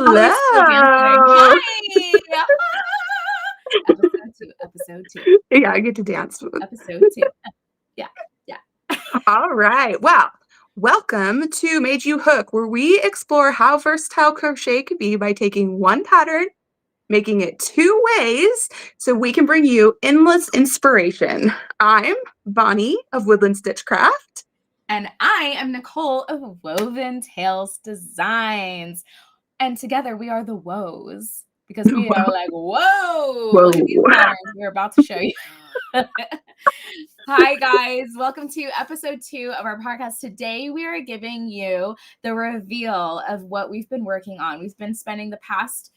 Oh, we're still dancing. Hello. Hi. Episode two. Yeah, I get to dance. Episode two. Yeah. All right. Well, welcome to Made You Hook, where we explore how versatile crochet can be by taking one pattern, making it two ways, so we can bring you endless inspiration. I'm Bonnie of Woodland Stitchcraft. And I am Nicole of Woven Tales Designs. And together we are the woes because we are like, whoa, Whoa. look at these patterns we're about to show you. Hi, guys. Welcome to episode 2 of our podcast. Today, we are giving you the reveal of what we've been working on. We've been spending the past,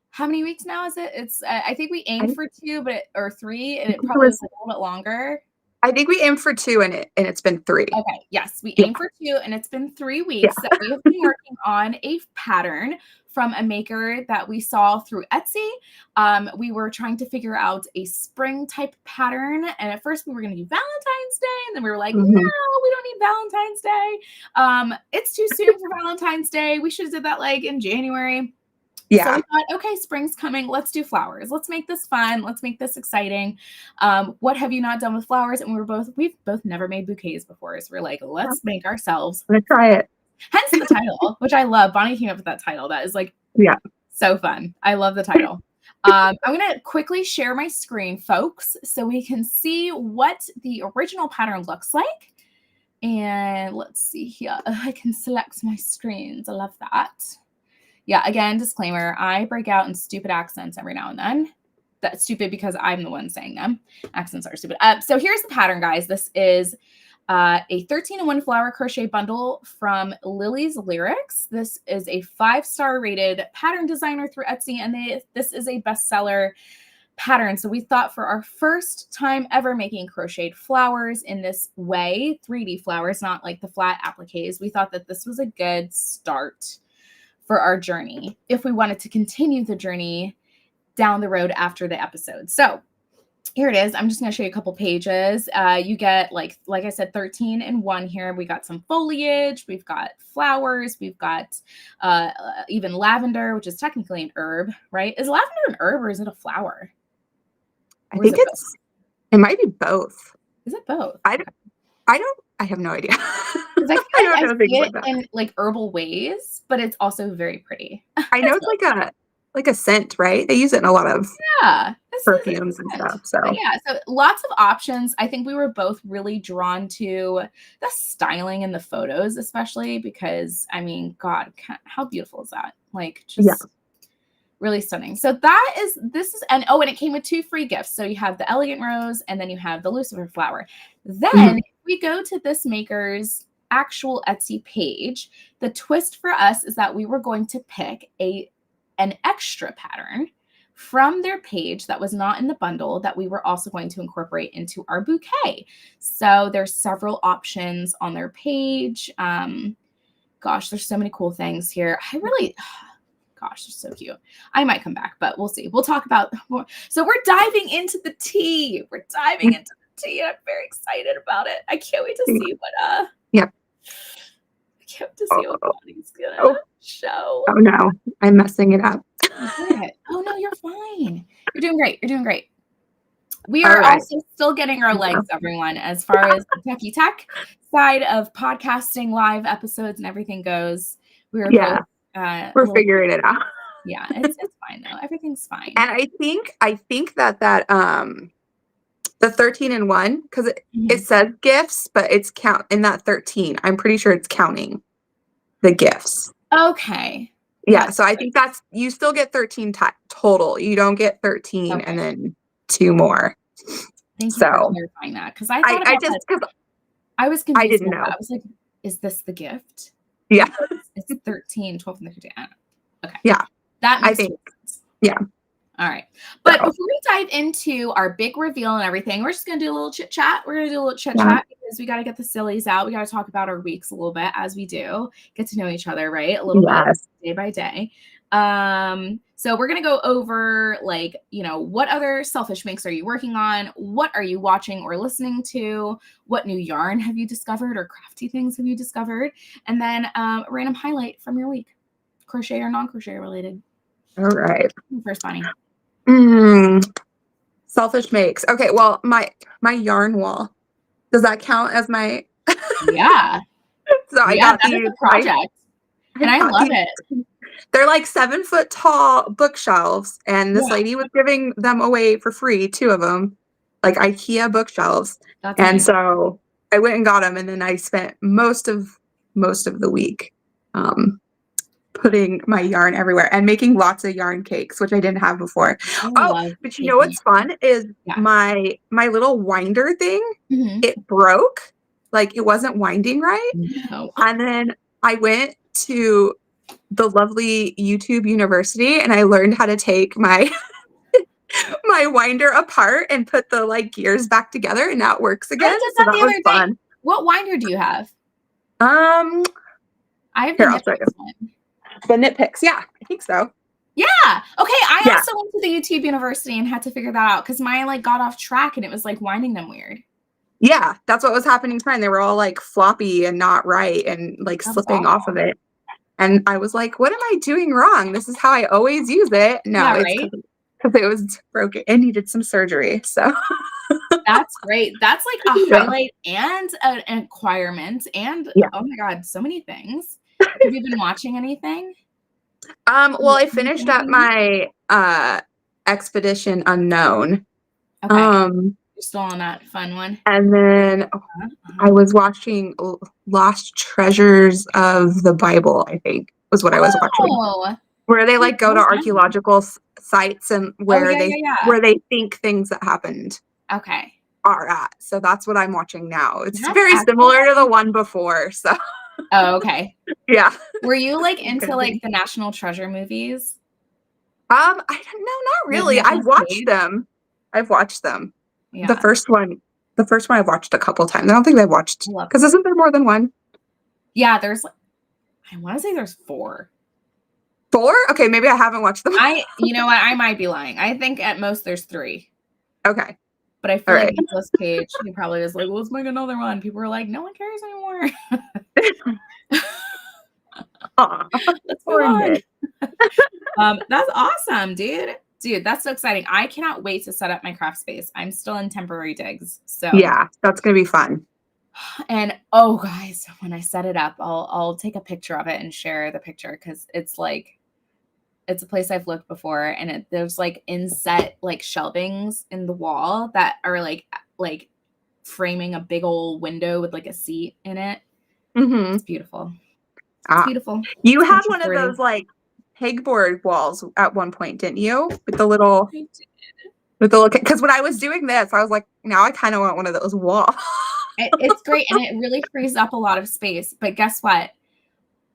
how many weeks now is it? It's I think we aimed for 2, or 3, and it probably was a little bit longer. I think we aimed for 2 and it's been 3. Okay, yes, we aimed for 2 and it's been 3 weeks that we have been working on a pattern from a maker that we saw through Etsy. We were trying to figure out a spring type pattern, and at first we were going to do Valentine's Day, and then we were like, no, we don't need Valentine's Day. It's too soon for Valentine's Day. We should have did that like in January. Yeah. So we thought, okay, spring's coming. Let's do flowers. Let's make this fun. Let's make this exciting. What have you not done with flowers? And we've both never made bouquets before. So we're like, let's make ourselves. Let's try it. Hence the title, which I love. Bonnie came up with that title. That is like, so fun. I love the title. I'm going to quickly share my screen, folks, so we can see what the original pattern looks like. And let's see here. I can select my screens. I love that. Yeah, again, disclaimer, I break out in stupid accents every now and then. That's stupid because I'm the one saying them. Accents are stupid. So here's the pattern, guys. This is a 13-in-1 flower crochet bundle from Lily's Lyrics. This is a 5-star rated pattern designer through Etsy, and this is a bestseller pattern. So we thought for our first time ever making crocheted flowers in this way, 3D flowers, not like the flat appliques, we thought that this was a good start for our journey if we wanted to continue the journey down the road after the episode. So here it is. I'm just going to show you a couple pages. You get like I said, 13 in 1 here. We got some foliage. We've got flowers. We've got even lavender, which is technically an herb, right? Is lavender an herb or is it a flower? I think it might be both. Is it both? I have no idea. I feel like I see it in like herbal ways, but it's also very pretty. I know it's like a scent, right? They use it in a lot of perfumes and stuff. So so lots of options. I think we were both really drawn to the styling in the photos, especially because I mean, God, how beautiful is that? Like just really stunning. So this is and it came with 2 free gifts. So you have the elegant rose and then you have the Lucifer flower. Then we go to this maker's actual Etsy page. The twist for us is that we were going to pick an extra pattern from their page that was not in the bundle that we were also going to incorporate into our bouquet. So there's several options on their page. Gosh, there's so many cool things here. Gosh, they're so cute. I might come back, but we'll see. We'll talk about more. So we're diving into the tea. And I'm very excited about it. I can't wait to see what I can't wait to see what Bonnie's gonna show. Oh no, I'm messing it up. Oh no, you're fine. You're doing great. We are also still getting our legs, everyone, as far as the techie tech side of podcasting, live episodes, and everything goes. We're figuring it out. Yeah, it's fine though. Everything's fine. And I think that the 13-in-1, because it says gifts, but it's count in that 13. I'm pretty sure it's counting the gifts. Okay. Yeah, so I think you still get 13 total. You don't get 13 and then 2 more. Thank you for clarifying that, because I was confused. I didn't know. I was like, is this the gift? Yeah. It's 13, 12, and 13. Okay. Yeah. That makes sense. Yeah. All right. But before we dive into our big reveal and everything, we're just going to do a little chit chat. We're going to do a little chit chat because we got to get the sillies out. We got to talk about our weeks a little bit as we do. Get to know each other, right? A little bit day by day. So we're going to go over what other selfish makes are you working on? What are you watching or listening to? What new yarn have you discovered or crafty things have you discovered? And then a random highlight from your week. crochet or non-crochet related. All right. First, Bonnie. Selfish makes. Okay, well, my yarn wall. Does that count as my Yeah. So I Yeah, got that is these. a project. And I love it. They're like 7-foot tall bookshelves, and this Yeah. lady was giving them away for free, 2 of them, like IKEA bookshelves. That's and amazing. so I went and got them, and then I spent most of the week putting my yarn everywhere and making lots of yarn cakes, which I didn't have before. I Oh, love but you know what's fun is Yeah. my little winder thing, it broke. Like, it wasn't winding right. No. And then I went to the lovely YouTube University, and I learned how to take my my winder apart and put the like gears back together, and now it works again. I did So that that the was other fun. day. What winder do you have? I have the Knit Picks one. The Knit Picks, yeah, I think so. Yeah. Okay. I also went to the YouTube University and had to figure that out because mine like got off track and it was like winding them weird. Yeah, that's what was happening to mine. They were all like floppy and not right and like slipping off of it. And I was like, what am I doing wrong? This is how I always use it. No, it's because it was broken. It needed some surgery. So that's great. That's like a highlight and an acquirement. And oh my God, so many things. Have you been watching anything? Well, I finished up my Expedition Unknown. Okay. You're still on that fun one. And then I was watching Lost Treasures of the Bible, I think, was what I was watching. Where they like go to archaeological sites and where they think things that happened are at. So that's what I'm watching now. It's very similar to the one before. So oh, okay. Yeah. Were you like into like the National Treasure movies? I don't know, not really. I've watched them. Yeah. The first one I've watched a couple times. I don't think I've watched because isn't there more than one? Yeah, there's I want to say there's 4. 4? Okay, maybe I haven't watched them. You know what? I might be lying. I think at most there's 3. Okay. But I feel like Nicholas Cage, he probably was like, let's make another one. People were like, no one cares anymore. Let's move on. That's awesome, dude. Dude, that's so exciting. I cannot wait to set up my craft space. I'm still in temporary digs. So yeah, that's gonna be fun. And oh guys, when I set it up, I'll take a picture of it and share the picture because it's like it's a place I've looked before, and there's like inset like shelvings in the wall that are like framing a big old window with like a seat in it. It's beautiful. It's beautiful. You had one of those like pegboard walls at one point, didn't you? With the little because when I was doing this, I was like, now I kind of want one of those walls. It's great, and it really frees up a lot of space. But guess what?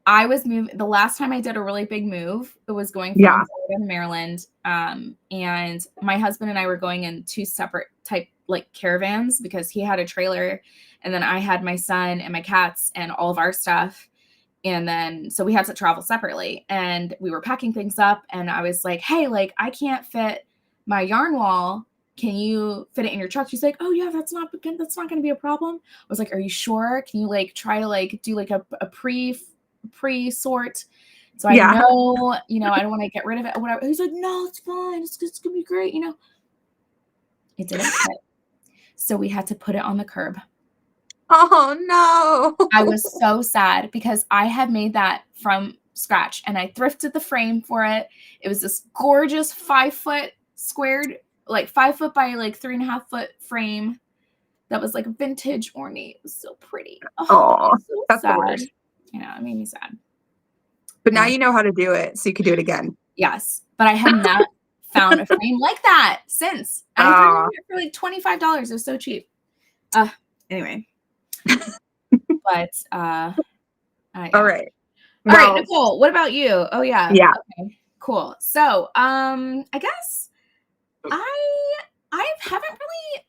I was moving the last time I did a really big move. It was going from Florida to Maryland, and my husband and I were going in 2 separate type like caravans because he had a trailer, and then I had my son and my cats and all of our stuff. And then, so we had to travel separately, and we were packing things up, and I was like, hey, like, I can't fit my yarn wall. Can you fit it in your truck? She's like, oh yeah, that's not going to be a problem. I was like, are you sure? Can you like try to like do like a pre-sort? So I know, I don't want to get rid of it or whatever. He's like, no, it's fine. It's going to be great. It didn't fit. So we had to put it on the curb. Oh no. I was so sad because I had made that from scratch and I thrifted the frame for it. It was this gorgeous 5-foot squared, like 5 foot by like 3.5 foot frame that was like vintage ornate. It was so pretty. Oh, so that's sad. the worst. It made me sad. But now you know how to do it, so you can do it again. Yes, but I have not found a frame like that since. I found it for like $25. It was so cheap. Anyway. But all right. All right, Nicole, what about you? Oh yeah. Yeah. Okay, cool. So I guess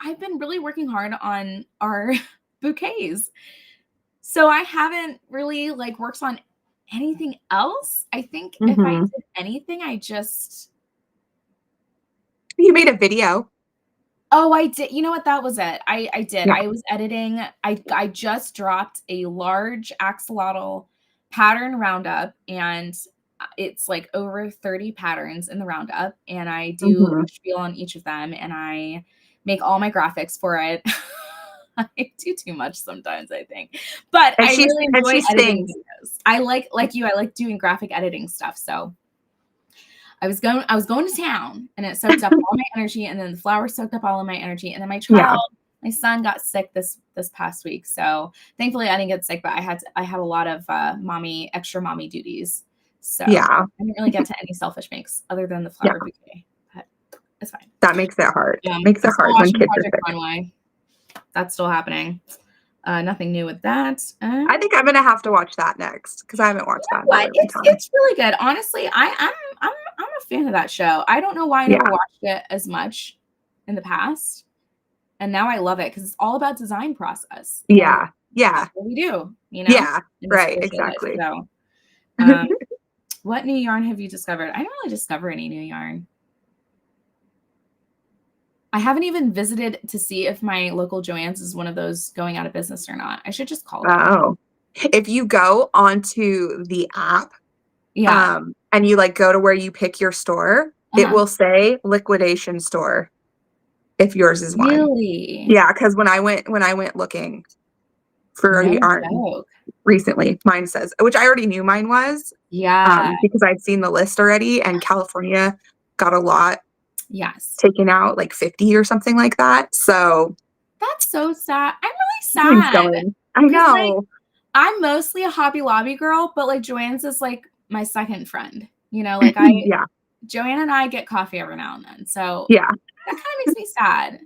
I've been really working hard on our bouquets. So I haven't really like worked on anything else. I think if I did anything, you made a video. Oh, I did. You know what? That was it. I did. Yeah. I was editing. I just dropped a large axolotl pattern roundup, and it's like over 30 patterns in the roundup, and I do a spiel on each of them, and I make all my graphics for it. I do too much sometimes, I think, but I really enjoy editing videos. I like you, I like doing graphic editing stuff. So I was going to town, and it soaked up all my energy, and then the flowers soaked up all of my energy, and then my child, my son, got sick this past week. So thankfully I didn't get sick, but I had a lot of extra mommy duties. So I didn't really get to any selfish makes other than the flower bouquet. But it's fine. That makes it hard. Makes it hard when kids are sick. Runway. That's still happening. Nothing new with that. I think I'm gonna have to watch that next because I haven't watched that. It's really good. Honestly, I'm a fan of that show. I don't know why I never watched it as much in the past, and now I love it because it's all about design process. Yeah. That's what we do. You know. Yeah. Right. Exactly. So, what new yarn have you discovered? I didn't really discover any new yarn. I haven't even visited to see if my local Joann's is one of those going out of business or not. I should just call it. Oh, if you go onto the app, and you like go to where you pick your store, it will say liquidation store if yours is one. Really? Yeah, because when I went looking for yarn recently, mine says, which I already knew mine was. Yeah. Because I'd seen the list already, and California got a lot. Yes. Taken out like 50 or something like that. So that's so sad. I'm really sad. I know. Like, I'm mostly a Hobby Lobby girl, but like Joann's is like my second friend. You know, like Joanne and I get coffee every now and then. So that kind of makes me sad.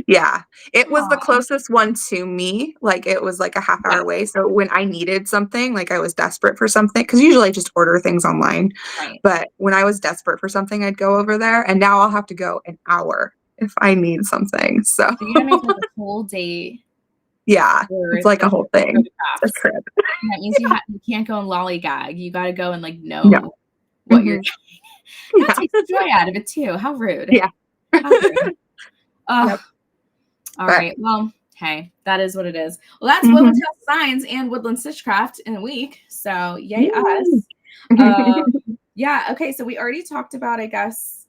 Yeah. It was the closest one to me. Like it was like a half hour away. So when I needed something, like I was desperate for something, because usually I just order things online. Right. But when I was desperate for something, I'd go over there. And now I'll have to go an hour if I need something. So you're gonna make like a whole day. Yeah. It's like a whole thing. It's a trip. That means you can't go and lollygag. You gotta go and like know what you're doing. That takes the joy out of it too. How rude. Yeah. How rude. All right. Well, hey, that is what it is. Well, that's Woodland Designs and Woodland Stitchcraft in a week. So yay us. Yeah. Okay. So we already talked about, I guess,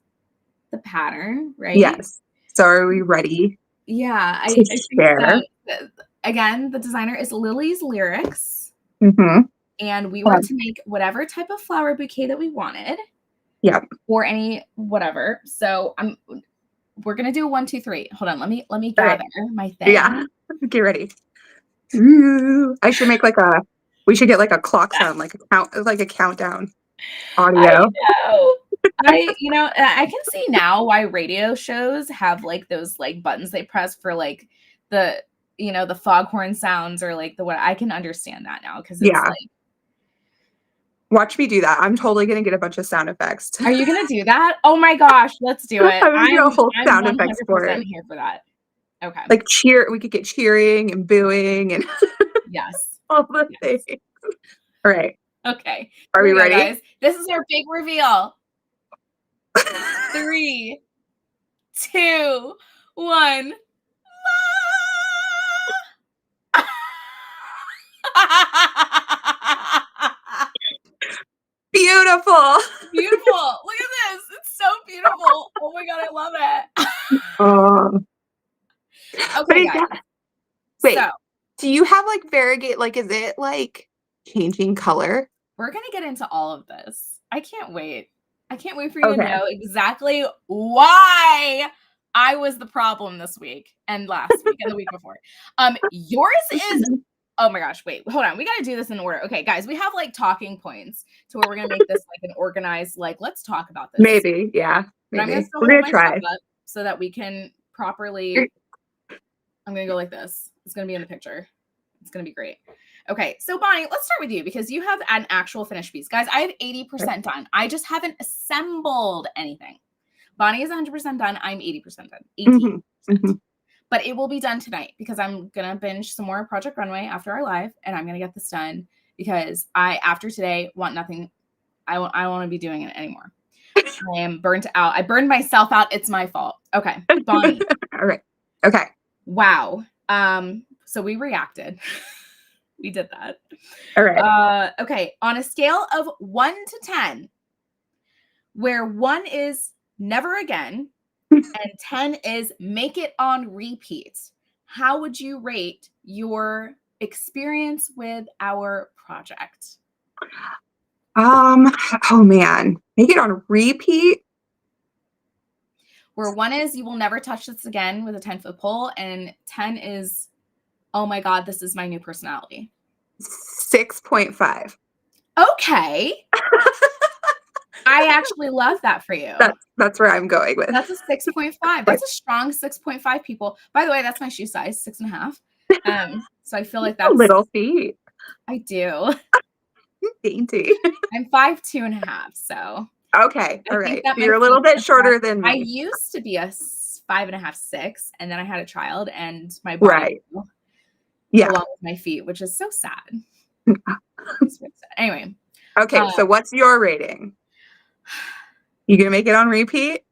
the pattern, right? Yes. So are we ready? Yeah. I think so. Again, the designer is Lily's Lyrics. And we were to make whatever type of flower bouquet that we wanted. Yep. Or any whatever. So we're gonna do 1, 2, 3. Hold on, let me gather my thing. Yeah, get ready. I should make we should get like a clock sound, like a countdown audio. I know. I can see now why radio shows have like those like buttons they press for like the the foghorn sounds or like what. I can understand that now because it's like. Watch me do that. I'm totally gonna get a bunch of sound effects. Are you gonna do that? Oh my gosh, let's do it. I'm gonna do a whole sound effects for it. Here for that. Okay. Like we could get cheering and booing and yes, all the things. All right. Okay. Are we ready? Guys. This is our big reveal. 3, 2, 1. Beautiful. Beautiful. Look at this. It's so beautiful. Oh my God, I love it. Okay, guys. Wait, do you have like variegate? Like, is it like changing color? We're going to get into all of this. I can't wait. I can't wait for you to know exactly why I was the problem this week and last week and the week before. Yours is... Oh my gosh, wait, hold on. We got to do this in order. Okay, guys, we have like talking points to where we're going to make this like an organized, like, let's talk about this. Maybe, yeah. But I'm going to hold myself up so that we can properly, I'm going to go like this. It's going to be in the picture. It's going to be great. Okay, so Bonnie, let's start with you because you have an actual finished piece. Guys, I have 80% done. I just haven't assembled anything. Bonnie is 100% done. I'm 80% done. 18%. But it will be done tonight because I'm going to binge some more Project Runway after our live, and I'm going to get this done because after today, want nothing. I don't want to be doing it anymore. I am burnt out. I burned myself out. It's my fault. Okay, Bonnie. All right. Okay. Wow. So we reacted. We did that. All right. Okay. On a scale of 1 to 10, where 1 is never again and 10 is make it on repeat. How would you rate your experience with our project? Oh man, make it on repeat. Where 1 is you will never touch this again with a 10-foot pole, and 10 is, oh my God, this is my new personality. 6.5. Okay. I actually love that for you. That's where I'm going with. That's a 6.5. That's a strong 6.5, people. By the way, that's my shoe size, 6.5. So I feel like that's little feet. I do. Dainty. I'm 5'2.5", so okay. All right. So my you're a little feet bit shorter than me. I used to be a 5.5, 6, and then I had a child, and my body grew along with my feet, which is so sad. It's really sad. Anyway. Okay, so what's your rating? You gonna make it on repeat?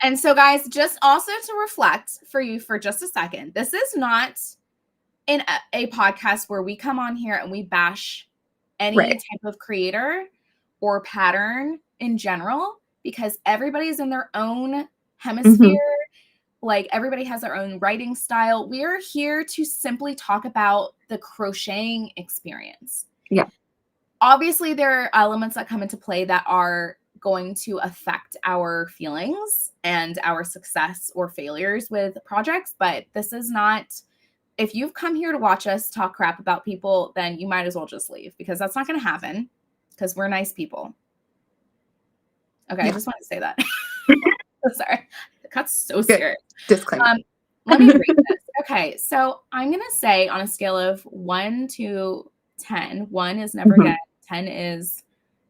And so, guys, just also to reflect for you for just a second, this is not in a podcast where we come on here and we bash any type of creator or pattern in general, because everybody's in their own hemisphere. Like, everybody has their own writing style. We are here to simply talk about the crocheting experience. Yeah. Obviously, there are elements that come into play that are going to affect our feelings and our success or failures with projects, but this is not, if you've come here to watch us talk crap about people, then you might as well just leave, because that's not going to happen, because we're nice people. Okay, I just want to say that. Sorry. The cut's so serious. Disclaimer. Let me read this. Okay, so I'm going to say on a scale of 1 to 10, 1 is never again, 10 is,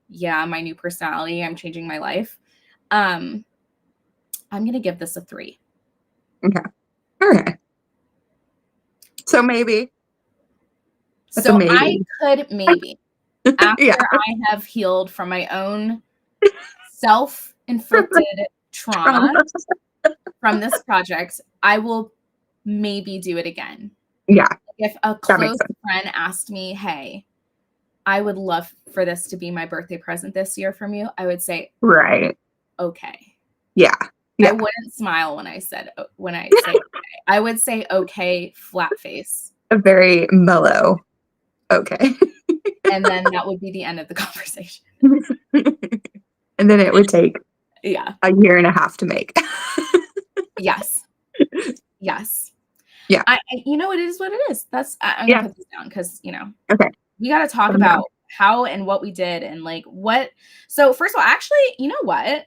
yeah, my new personality, I'm changing my life. I'm going to give this a 3. Okay. Okay. So maybe. So maybe. I could maybe, after I have healed from my own self-inflicted trauma from this project, I will maybe do it again. Yeah. If a close friend asked me, hey, I would love for this to be my birthday present this year from you, I would say, okay. Yeah. I wouldn't smile when I say okay. I would say okay, flat face. A very mellow okay. And then that would be the end of the conversation. And then it would take a year and a half to make. Yes. Yes. Yeah. You know, it is what it is. That's I'm gonna put this down because, you know, we got to talk about how and what we did and like what. So first of all, actually, you know what?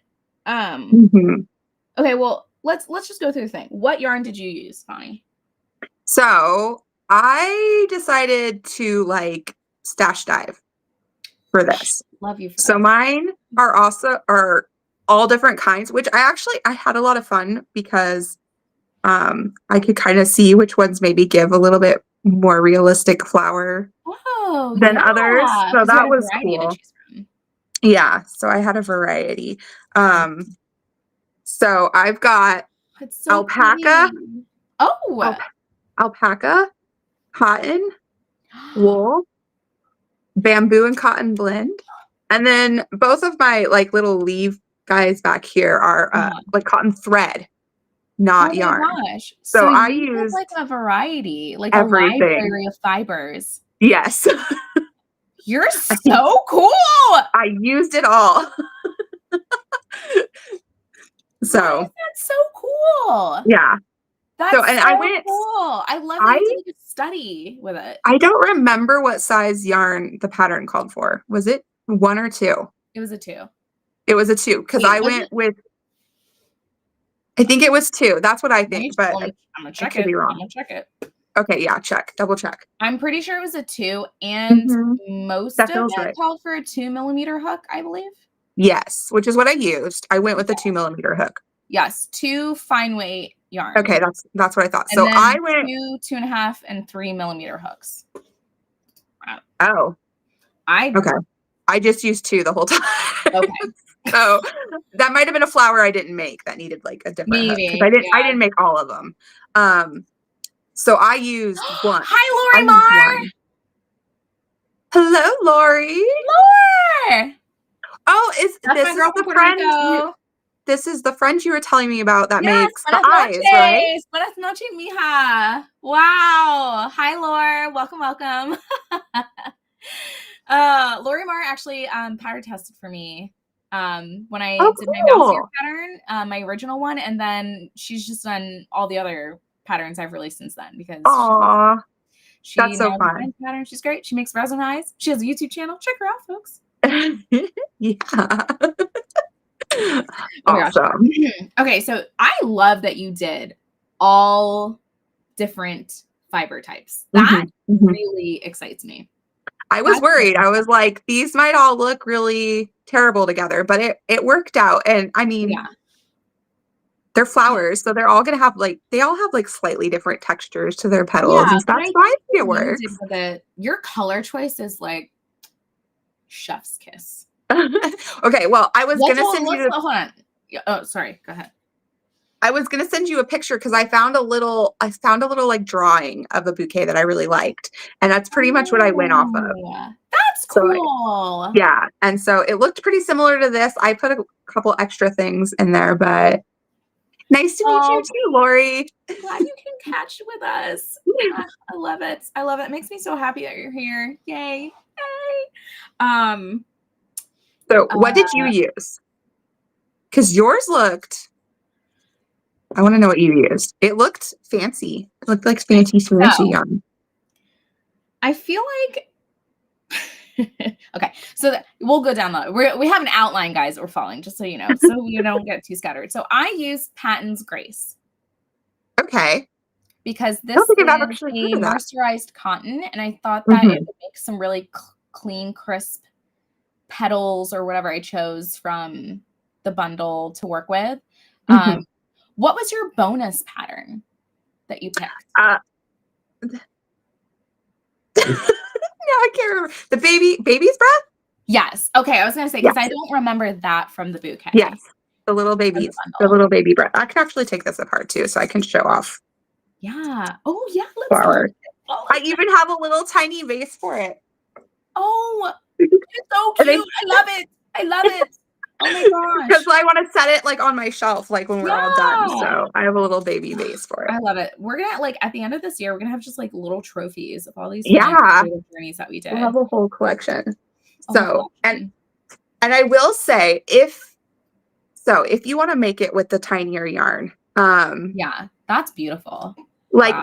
Okay, well, let's just go through the thing. What yarn did you use, Bonnie? So I decided to like stash dive for this. Love you for that. So mine are all different kinds, which I had a lot of fun because I could kind of see which ones maybe give a little bit more realistic flower than others. So that was cool. Yeah, so I had a variety. So I've got alpaca. Pretty. Alpaca, cotton, wool, bamboo and cotton blend. And then both of my like little leaf guys back here are like cotton thread, not yarn. Gosh. So I use like a variety, like everything. A library of fibers. Yes. You're so cool. I used it all. So that's so cool. Yeah. That's so I went cool. I love that you did a study with it. I don't remember what size yarn the pattern called for. Was it 1 or 2? It was a 2. It was a 2 because I went with. I think it was 2. That's what I think, but I'm gonna check it. I'm gonna check it. Okay, yeah, double check. I'm pretty sure it was a 2, and most of it called for a 2mm hook, I believe. Yes, which is what I used. I went with the 2mm hook. Yes, 2 fine weight yarn. Okay, that's what I thought. And so then I went 2, 2.5, and 3mm hooks. Oh, okay. I just used 2 the whole time. Okay. So that might have been a flower I didn't make that needed like a different hook, 'cause I didn't make all of them. So I used 1. Hi, Lori Mar. Hello, Lori. Lori. Oh, this is the friend this is the friend you were telling me about that makes the eyes, right? Buenas noches, mija. Wow. Hi, Laura. Welcome, welcome. Lori Marr actually pattern tested for me when I did my mouse ear pattern, my original one, and then she's just done all the other patterns I've released since then because that's so fun. Pattern. She's great. She makes resin eyes. She has a YouTube channel. Check her out, folks. Yeah. Oh awesome. Okay, so I love that you did all different fiber types. That really excites me. I was worried. I was like, these might all look really terrible together, but it worked out. And I mean, they're flowers, so they're all gonna have they all have slightly different textures to their petals and stuff. So I think it works. Your color choice is like chef's kiss. Okay, well, I was gonna send you. Hold on. Oh, sorry. Go ahead. I was gonna send you a picture because I found a little drawing of a bouquet that I really liked, and that's pretty much what I went off of. That's cool. Yeah, and so it looked pretty similar to this. I put a couple extra things in there, but nice to meet you too, Lori. Glad you can catch with us. I love it. I love it. It makes me so happy that you're here. Yay! Yay! So what did you use? Because yours looked. I want to know what you used. It looked fancy. It looked like fancy yarn. I feel like. Okay, so we'll go down we have an outline, guys. We're following, just so you know, so you don't get too scattered. So I used Patton's Grace. Okay. Because this is a mercerized cotton, and I thought that it would make some really clean, crisp petals or whatever I chose from the bundle to work with. What was your bonus pattern that you picked? No, I can't remember. The baby's breath? Yes. Okay, I was gonna say because I don't remember that from the bouquet. Yes, the little baby breath. I can actually take this apart too, so I can show off. Yeah. Oh yeah. Flower. I even have a little tiny vase for it. Oh, it's so cute. I love it. I love it. Oh my gosh. Because I want to set it on my shelf when we're all done. So I have a little baby vase for it. I love it. We're gonna at the end of this year, we're gonna have just little trophies of all these journeys that we did. We'll have a whole collection. And I will say if you want to make it with the tinier yarn, yeah, that's beautiful.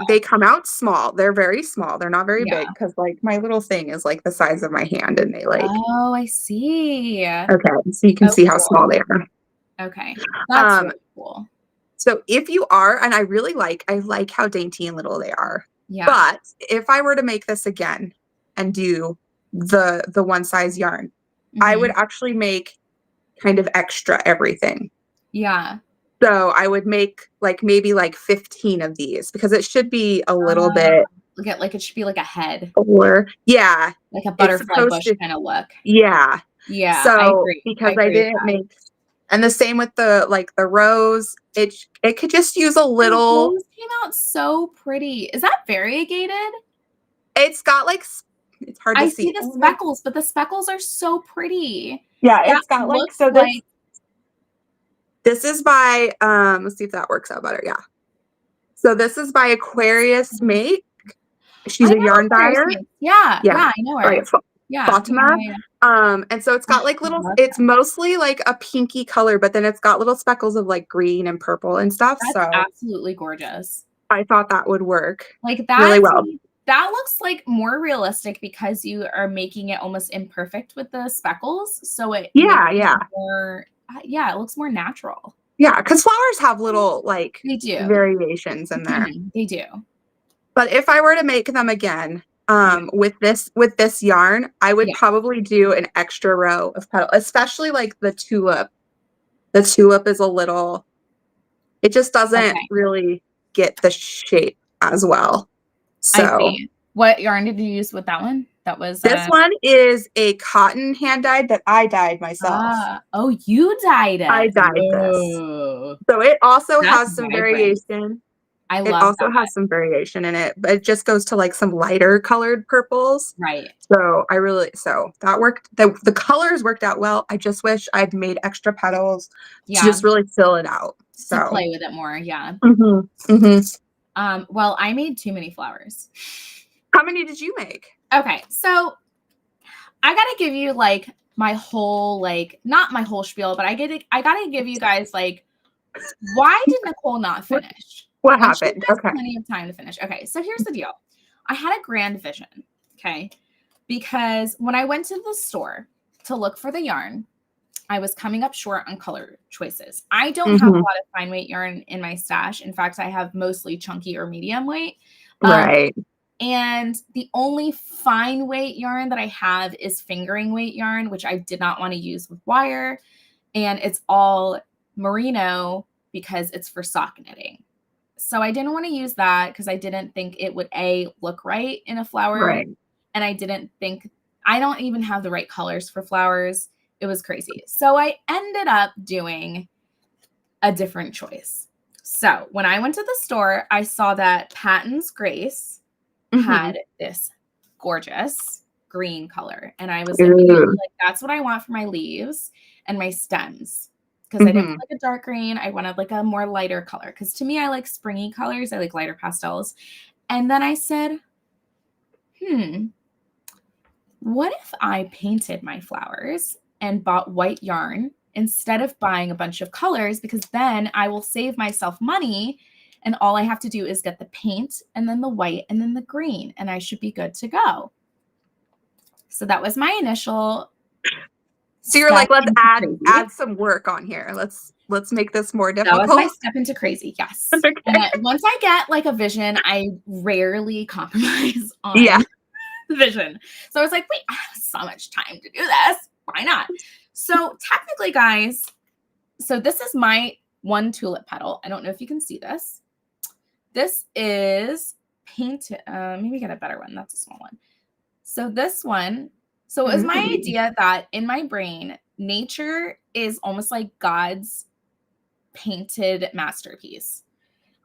They come out small. They're very small. They're not very big because my little thing is the size of my hand, and they Oh, I see. Okay, so you can see how small they are. Okay, that's really cool. So if you are, and I like how dainty and little they are. Yeah. But if I were to make this again and do the one size yarn, I would actually make kind of extra everything. Yeah. So I would make maybe 15 of these because it should be a little bit. It should be like a head. Or like a butterfly bush kind of look. Yeah. Yeah. So I agree. Because I didn't make, and the same with the rose. It could just use a little. The rose came out so pretty. Is that variegated? It's got it's hard to see. I see the speckles, but the speckles are so pretty. Yeah, it's got this is by, let's see if that works out better. Yeah. So this is by Aquarius Make. She's a yarn dyer. Yeah. I know her. Right. Fatima. And so it's got it's mostly a pinky color, but then it's got little speckles of green and purple and stuff. That's absolutely gorgeous. I thought that would work that really well. That looks more realistic because you are making it almost imperfect with the speckles. So it it looks more natural. Yeah, because flowers have little they do variations in there. They do. But if I were to make them again, with this yarn, I would probably do an extra row of petals, especially the tulip. The tulip is a little. It just doesn't really get the shape as well. So, what yarn did you use with that one? That was this one is a cotton hand dyed that I dyed myself. Oh, you dyed it. I dyed this. So it also has some variation. I It love also that. has some variation in it, but it just goes to like some lighter colored purples. Right. So that worked. The colors worked out well. I just wish I'd made extra petals to Yeah. just really fill it out. To So, play with it more. Yeah. Well, I made too many flowers. How many did you make? Okay. So I got to give you like my whole, like, not my whole spiel, but I got to give you guys like, why did Nicole not finish? What When she happened? has Okay. plenty of time to finish. Okay, so here's the deal. I had a grand vision, okay? Because when I went to the store to look for the yarn, I was coming up short on color choices. I don't have a lot of fine weight yarn in my stash. In fact, I have mostly chunky or medium weight. Right. And the only fine weight yarn that I have is fingering weight yarn, which I did not want to use with wire. And it's all merino because it's for sock knitting. So I didn't want to use that because I didn't think it would look right in a flower. Right. And I didn't think, I don't even have the right colors for flowers. It was crazy. So I ended up doing a different choice. So when I went to the store, I saw that Patton's Grace had this gorgeous green color. And I was immediately like, that's what I want for my leaves and my stems. Because I didn't want like a dark green. I wanted like a more lighter color. Because to me, I like springy colors. I like lighter pastels. And then I said, what if I painted my flowers and bought white yarn instead of buying a bunch of colors? Because then I will save myself money. And all I have to do is get the paint and then the white and then the green. And I should be good to go. So that was my initial. So you're like, let's add some work on here. Let's make this more difficult. That was my step into crazy. Yes. Okay. And once I get like a vision, I rarely compromise on the vision. So I was like, wait, I have so much time to do this. Why not? So technically, guys, so this is my one tulip petal. I don't know if you can see this. This is painted. Maybe get a better one. That's a small one. So this one. So it was my idea that in my brain, nature is almost like God's painted masterpiece.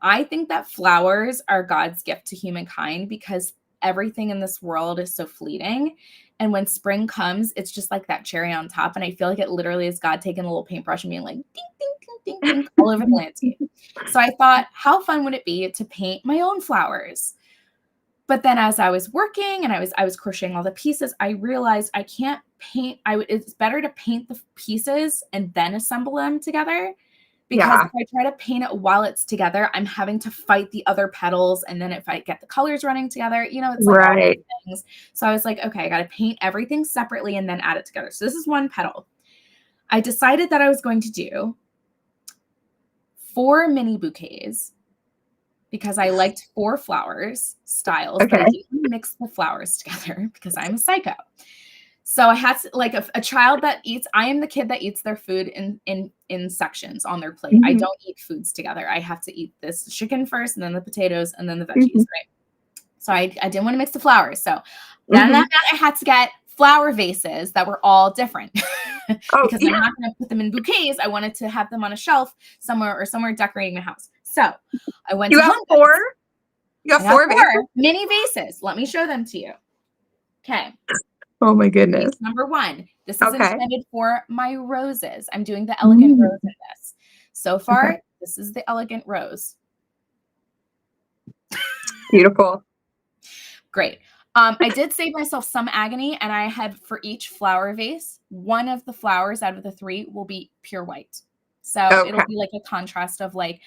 I think that flowers are God's gift to humankind because everything in this world is so fleeting. And when spring comes, it's just like that cherry on top. And I feel like it literally is God taking a little paintbrush and being like, ding, ding, ding, ding, ding, all over the landscape. So I thought, how fun would it be to paint my own flowers? But then as I was working and I was crocheting all the pieces, I realized I can't paint. It's better to paint the pieces and then assemble them together. Because if I try to paint it while it's together, I'm having to fight the other petals. And then if I get the colors running together, it's like all these things. So I was like, okay, I got to paint everything separately and then add it together. So this is one petal. I decided that I was going to do 4 mini bouquets because I liked 4 flowers styles, but I didn't mix the flowers together because I'm a psycho. So I had to, like a child that eats, I am the kid that eats their food in sections on their plate. I don't eat foods together. I have to eat this chicken first and then the potatoes and then the veggies, right? So I didn't want to mix the flowers. So then that meant I had to get flower vases that were all different because I'm not going to put them in bouquets. I wanted to have them on a shelf somewhere decorating my house. So I went to Home Goods. 4? You got 4 vases? Mini vases. Let me show them to you. Okay. Oh my goodness. Vase number 1. This is intended for my roses. I'm doing the elegant rose in this. So far, this is the elegant rose. Beautiful. Great. I did save myself some agony, and I had for each flower vase, one of the flowers out of the 3 will be pure white. So it'll be like a contrast of like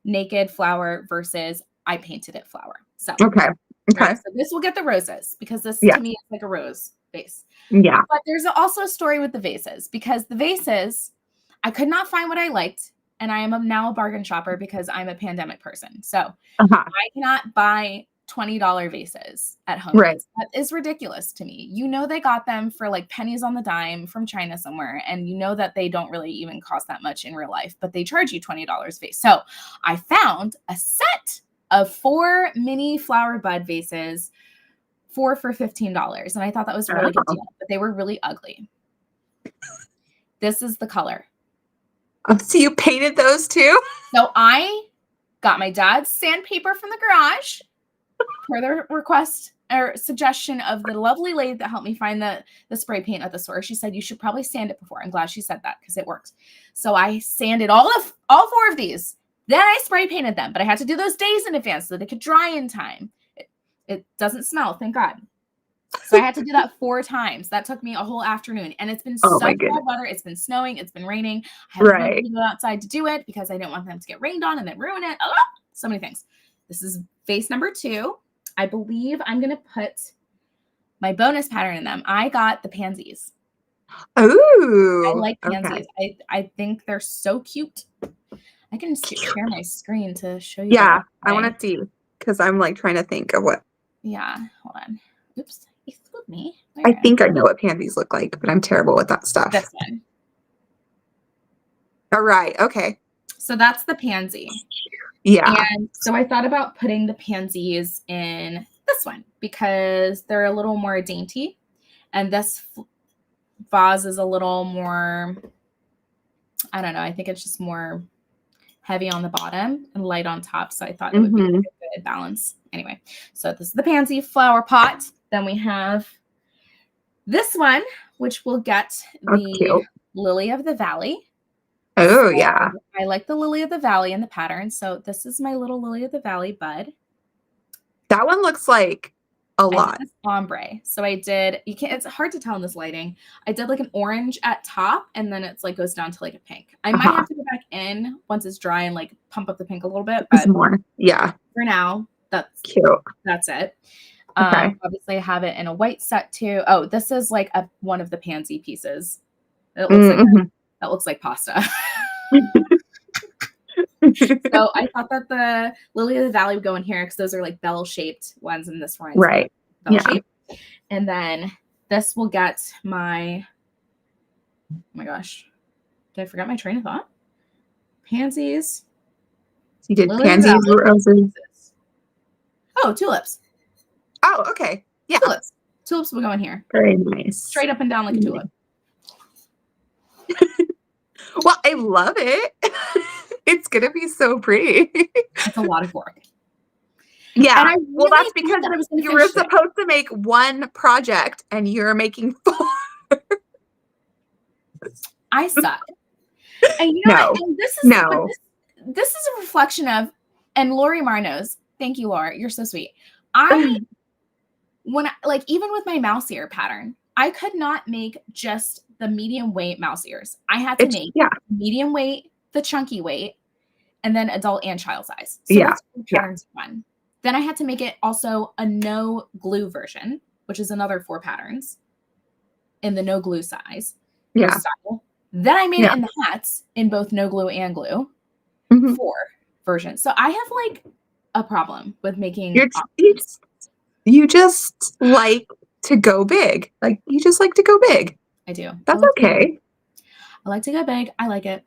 naked flower versus I painted it flower. So right, so this will get the roses because this to me is like a rose vase. Yeah. But there's also a story with the vases because the vases, I could not find what I liked. And I am now a bargain shopper because I'm a pandemic person. So I cannot buy $20 vases at home. Right. That is ridiculous to me. They got them for like pennies on the dime from China somewhere. And that they don't really even cost that much in real life, but they charge you $20 vase. So I found a set of 4 mini flower bud vases, 4 for $15. And I thought that was a really good deal, but they were really ugly. This is the color. So you painted those too? So I Got my dad's sandpaper from the garage per the request or suggestion of the lovely lady that helped me find the spray paint at the store. She said, you should probably sand it before. I'm glad she said that because it worked. So I sanded all 4 of these. Then I spray painted them, but I had to do those days in advance so that they could dry in time. It doesn't smell, thank God. So I had to do that 4 times. That took me a whole afternoon. And it's been such bad weather. It's been snowing. It's been raining. I haven't been able to go outside to do it because I didn't want them to get rained on and then ruin it. So many things. This is vase number 2. I believe I'm going to put my bonus pattern in them. I got the pansies. Ooh. I like pansies. Okay. I think they're so cute. I can share my screen to show you. Yeah, I want to see because I'm like trying to think of what. Yeah, hold on. Oops, excuse me. I think I know what pansies look like, but I'm terrible with that stuff. This one. All right. Okay. So that's the pansy. Yeah. And so I thought about putting the pansies in this one because they're a little more dainty. And this vase is a little more, I don't know, I think it's just more heavy on the bottom and light on top. So I thought it would be a good balance. Anyway, so this is the pansy flower pot. Then we have this one, which will get the lily of the valley. Oh, yeah. I like the lily of the valley in the pattern. So this is my little lily of the valley bud. That one looks like a lot. Ombre. So I did, it's hard to tell in this lighting. I did like an orange at top and then it's like goes down to like a pink. I might have to go back in once it's dry and like pump up the pink a little bit. But more. Yeah. For now, that's cute. That's it. Okay. Obviously I have it in a white set too. Oh, this is like one of the pansy pieces. It looks that looks like pasta. So I thought that the lily of the valley would go in here because those are like bell-shaped ones in this one. Right. Bell-shaped. And then this will get my, oh my gosh, did I forget my train of thought? Pansies. You did pansies, roses. Oh, tulips. Oh, okay. Yeah. Tulips. Tulips will go in here. Very nice. Straight up and down like a tulip. Well, I love it. It's going to be so pretty. It's a lot of work. Yeah. And well, that's because you were supposed to make one project and you're making 4. I suck. And you know what? And this is a reflection of, and Lori Mar knows. Thank you, Laura. You're so sweet. Even with my mouse ear pattern, I could not make just the medium weight mouse ears. I had to make medium weight, the chunky weight, and then adult and child size. So that's 4 patterns in one. Then I had to make it also a no glue version, which is another 4 patterns in the no glue size. Yeah. Style. Then I made it in the hats in both no glue and glue. 4 versions. So I have like a problem with making. You just like to go big. Like you just like to go big. I do. That's okay. I like to go big. I like it.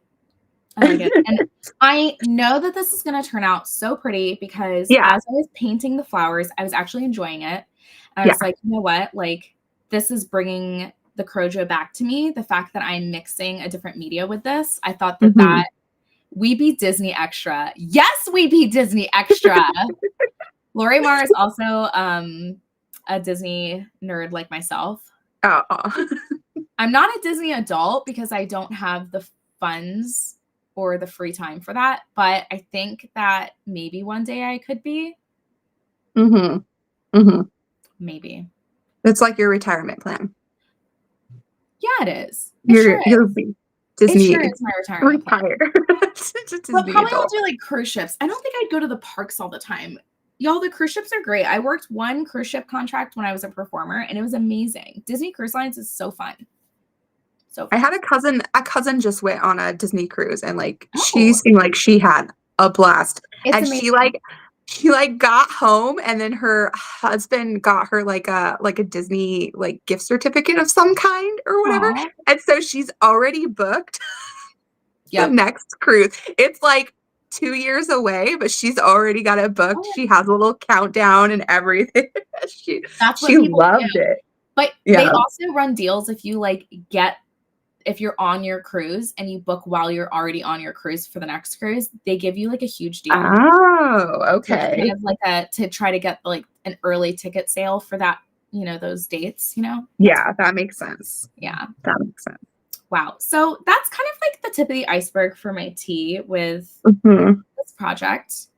I like it. And I know that this is going to turn out so pretty because as I was painting the flowers, I was actually enjoying it. And I was like, you know what? Like this is bringing the Crojo back to me. The fact that I'm mixing a different media with this, I thought that We Be Disney Extra. Yes, We Be Disney Extra. Lori Mar is also a Disney nerd like myself. Oh. I'm not a Disney adult because I don't have the funds or the free time for that. But I think that maybe one day I could be. Maybe. It's like your retirement plan. Yeah, it is. You'll be Disney. It sure is my retirement plan. But probably I'll do like cruise ships. I don't think I'd go to the parks all the time. Y'all, the cruise ships are great. I worked one cruise ship contract when I was a performer, and it was amazing. Disney Cruise Lines is so fun. So I had a cousin just went on a Disney cruise, and like she seemed like she had a blast. It's and amazing. she got home, and then her husband got her like a Disney like gift certificate of some kind or whatever. Aww. And so she's already booked the next cruise. It's like 2 years away, but she's already got it booked. She has a little countdown and everything. she loved it. But they also run deals if you like get if you're on your cruise and you book while you're already on your cruise for the next cruise, they give you like a huge deal. Oh, So okay. kind of like to try to get like an early ticket sale for that, those dates, Yeah, that makes sense. Yeah. That makes sense. Wow. So that's kind of like the tip of the iceberg for my tea with this project.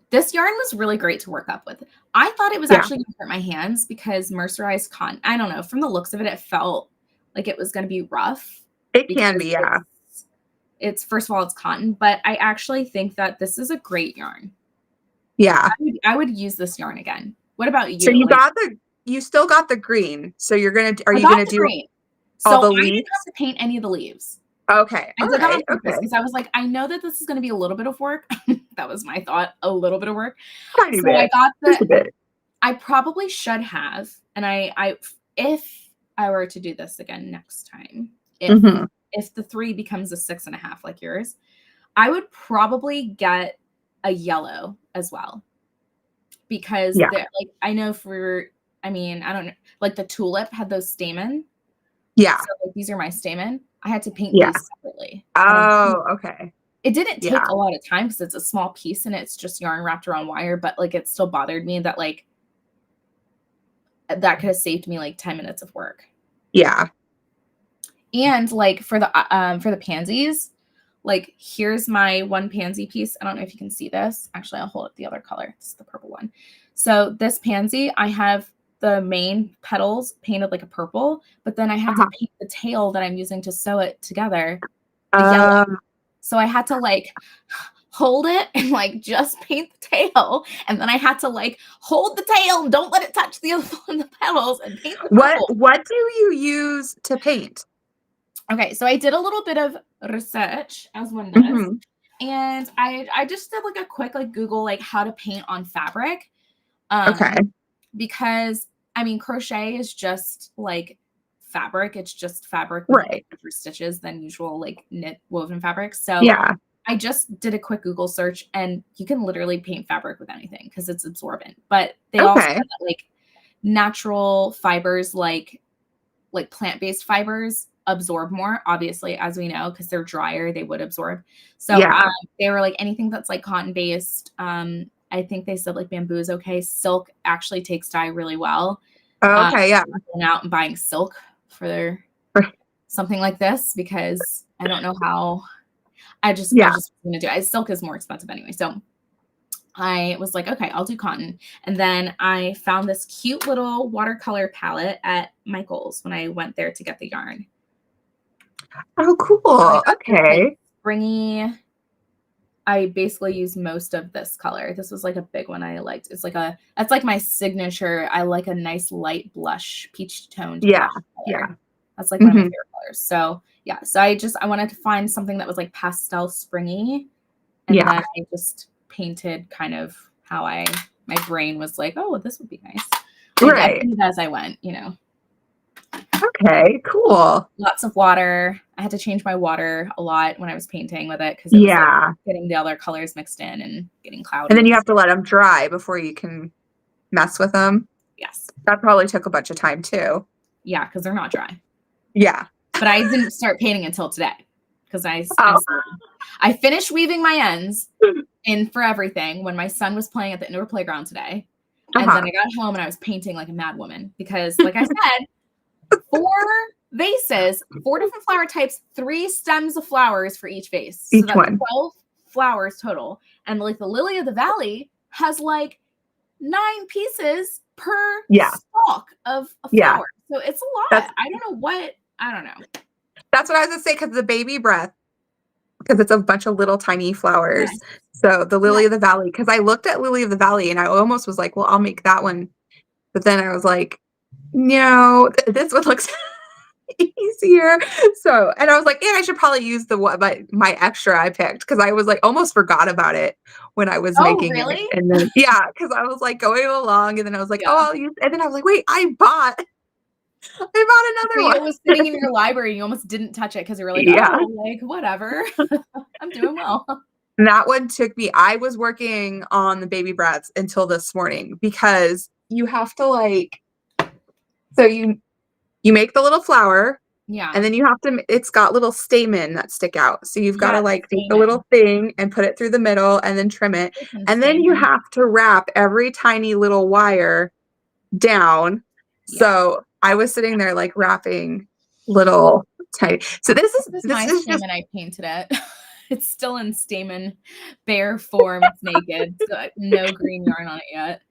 This yarn was really great to work up with. I thought it was actually going to hurt my hands because mercerized cotton, I don't know, from the looks of it, it felt like it was going to be rough. It can be, yeah. It's first of all, it's cotton, but I actually think that this is a great yarn. Yeah. I would use this yarn again. What about you? So you still got the green. So are you going to do green. all the leaves? I didn't have to paint any of the leaves. Okay. I did that on purpose because I was like, I know that this is going to be a little bit of work. That was my thought, a little bit of work. Tiny bit. I got Just a bit. I probably should have, and if I were to do this again next time, if the 3 becomes a 6.5 like yours, I would probably get a yellow as well, because I know I don't know, like the tulip had those stamen. Yeah. So like, these are my stamen. I had to paint these separately. Oh, okay. It didn't take a lot of time because it's a small piece and it's just yarn wrapped around wire, but like it still bothered me that like that could have saved me like 10 minutes of work. Yeah. And like for the pansies, like here's my one pansy piece. I don't know if you can see this. Actually, I'll hold up the other color. This is the purple one. So this pansy, I have the main petals painted like a purple, but then I had to paint the tail that I'm using to sew it together yellow. So I had to like hold it and like just paint the tail, and then I had to like hold the tail and don't let it touch the petals and paint the purple. What do you use to paint? Okay, so I did a little bit of research, as one does, and I just did like a quick like Google like how to paint on fabric. Because I mean, crochet is just like fabric. It's just fabric with different stitches than usual like knit woven fabric. So I just did a quick Google search, and you can literally paint fabric with anything because it's absorbent. But they also have that, like natural fibers, like plant-based fibers absorb more, obviously, as we know, because they're drier, they would absorb. So they were like anything that's like cotton-based. I think they said like bamboo is okay. Silk actually takes dye really well. I'm going out and buying silk for something like this because I don't know how. I was just going to do it. Silk is more expensive anyway. So I was like, okay, I'll do cotton. And then I found this cute little watercolor palette at Michael's when I went there to get the yarn. Oh, cool. Okay. Springy. I basically used most of this color. This was like a big one I liked. It's like that's like my signature. I like a nice light blush, peach toned. Blush color. That's like one of my favorite colors. So so I wanted to find something that was like pastel springy. And then I just painted kind of how my brain was like, oh, this would be nice. I painted as I went, Okay, cool. Lots of water. I had to change my water a lot when I was painting with it because it was like getting the other colors mixed in and getting cloudy. And then you have to let them dry before you can mess with them. Yes. That probably took a bunch of time too. Yeah, because they're not dry. Yeah. But I didn't start painting until today because I finished weaving my ends in for everything when my son was playing at the indoor playground today. And then I got home and I was painting like a mad woman because, like I said, 4 vases, 4 different flower types, 3 stems of flowers for each vase. So that's 12 flowers total. And like the lily of the valley has like 9 pieces per stalk of a flower. So it's a lot. I don't know. That's what I was going to say, because the baby breath, because it's a bunch of little tiny flowers. Yes. So the lily of the valley, because I looked at lily of the valley and I almost was like, well, I'll make that one. But then I was like, no, this one looks easier. So, and I was like, yeah, I should probably use my extra I picked, because I was like almost forgot about it when I was making it. And then because I was like going along, and then I was like, oh, I'll use, and then I was like, wait, I bought another one. It was sitting in your library, and you almost didn't touch it because you were like, oh, like whatever. I'm doing well. That one took me, I was working on the baby breaths until this morning, because you have to like, so you make the little flower, Yeah. And then you have to, it's got little stamen that stick out. So you've got to Yes, like take the stamen. little thing and put it through the middle and then trim it. Some And then you stamen. have to wrap every tiny little wire down. Yeah. So I was sitting there like wrapping little tiny. So This is this my is just stamen. I painted it. It's still in stamen bare form. It's naked. So no green yarn on it yet.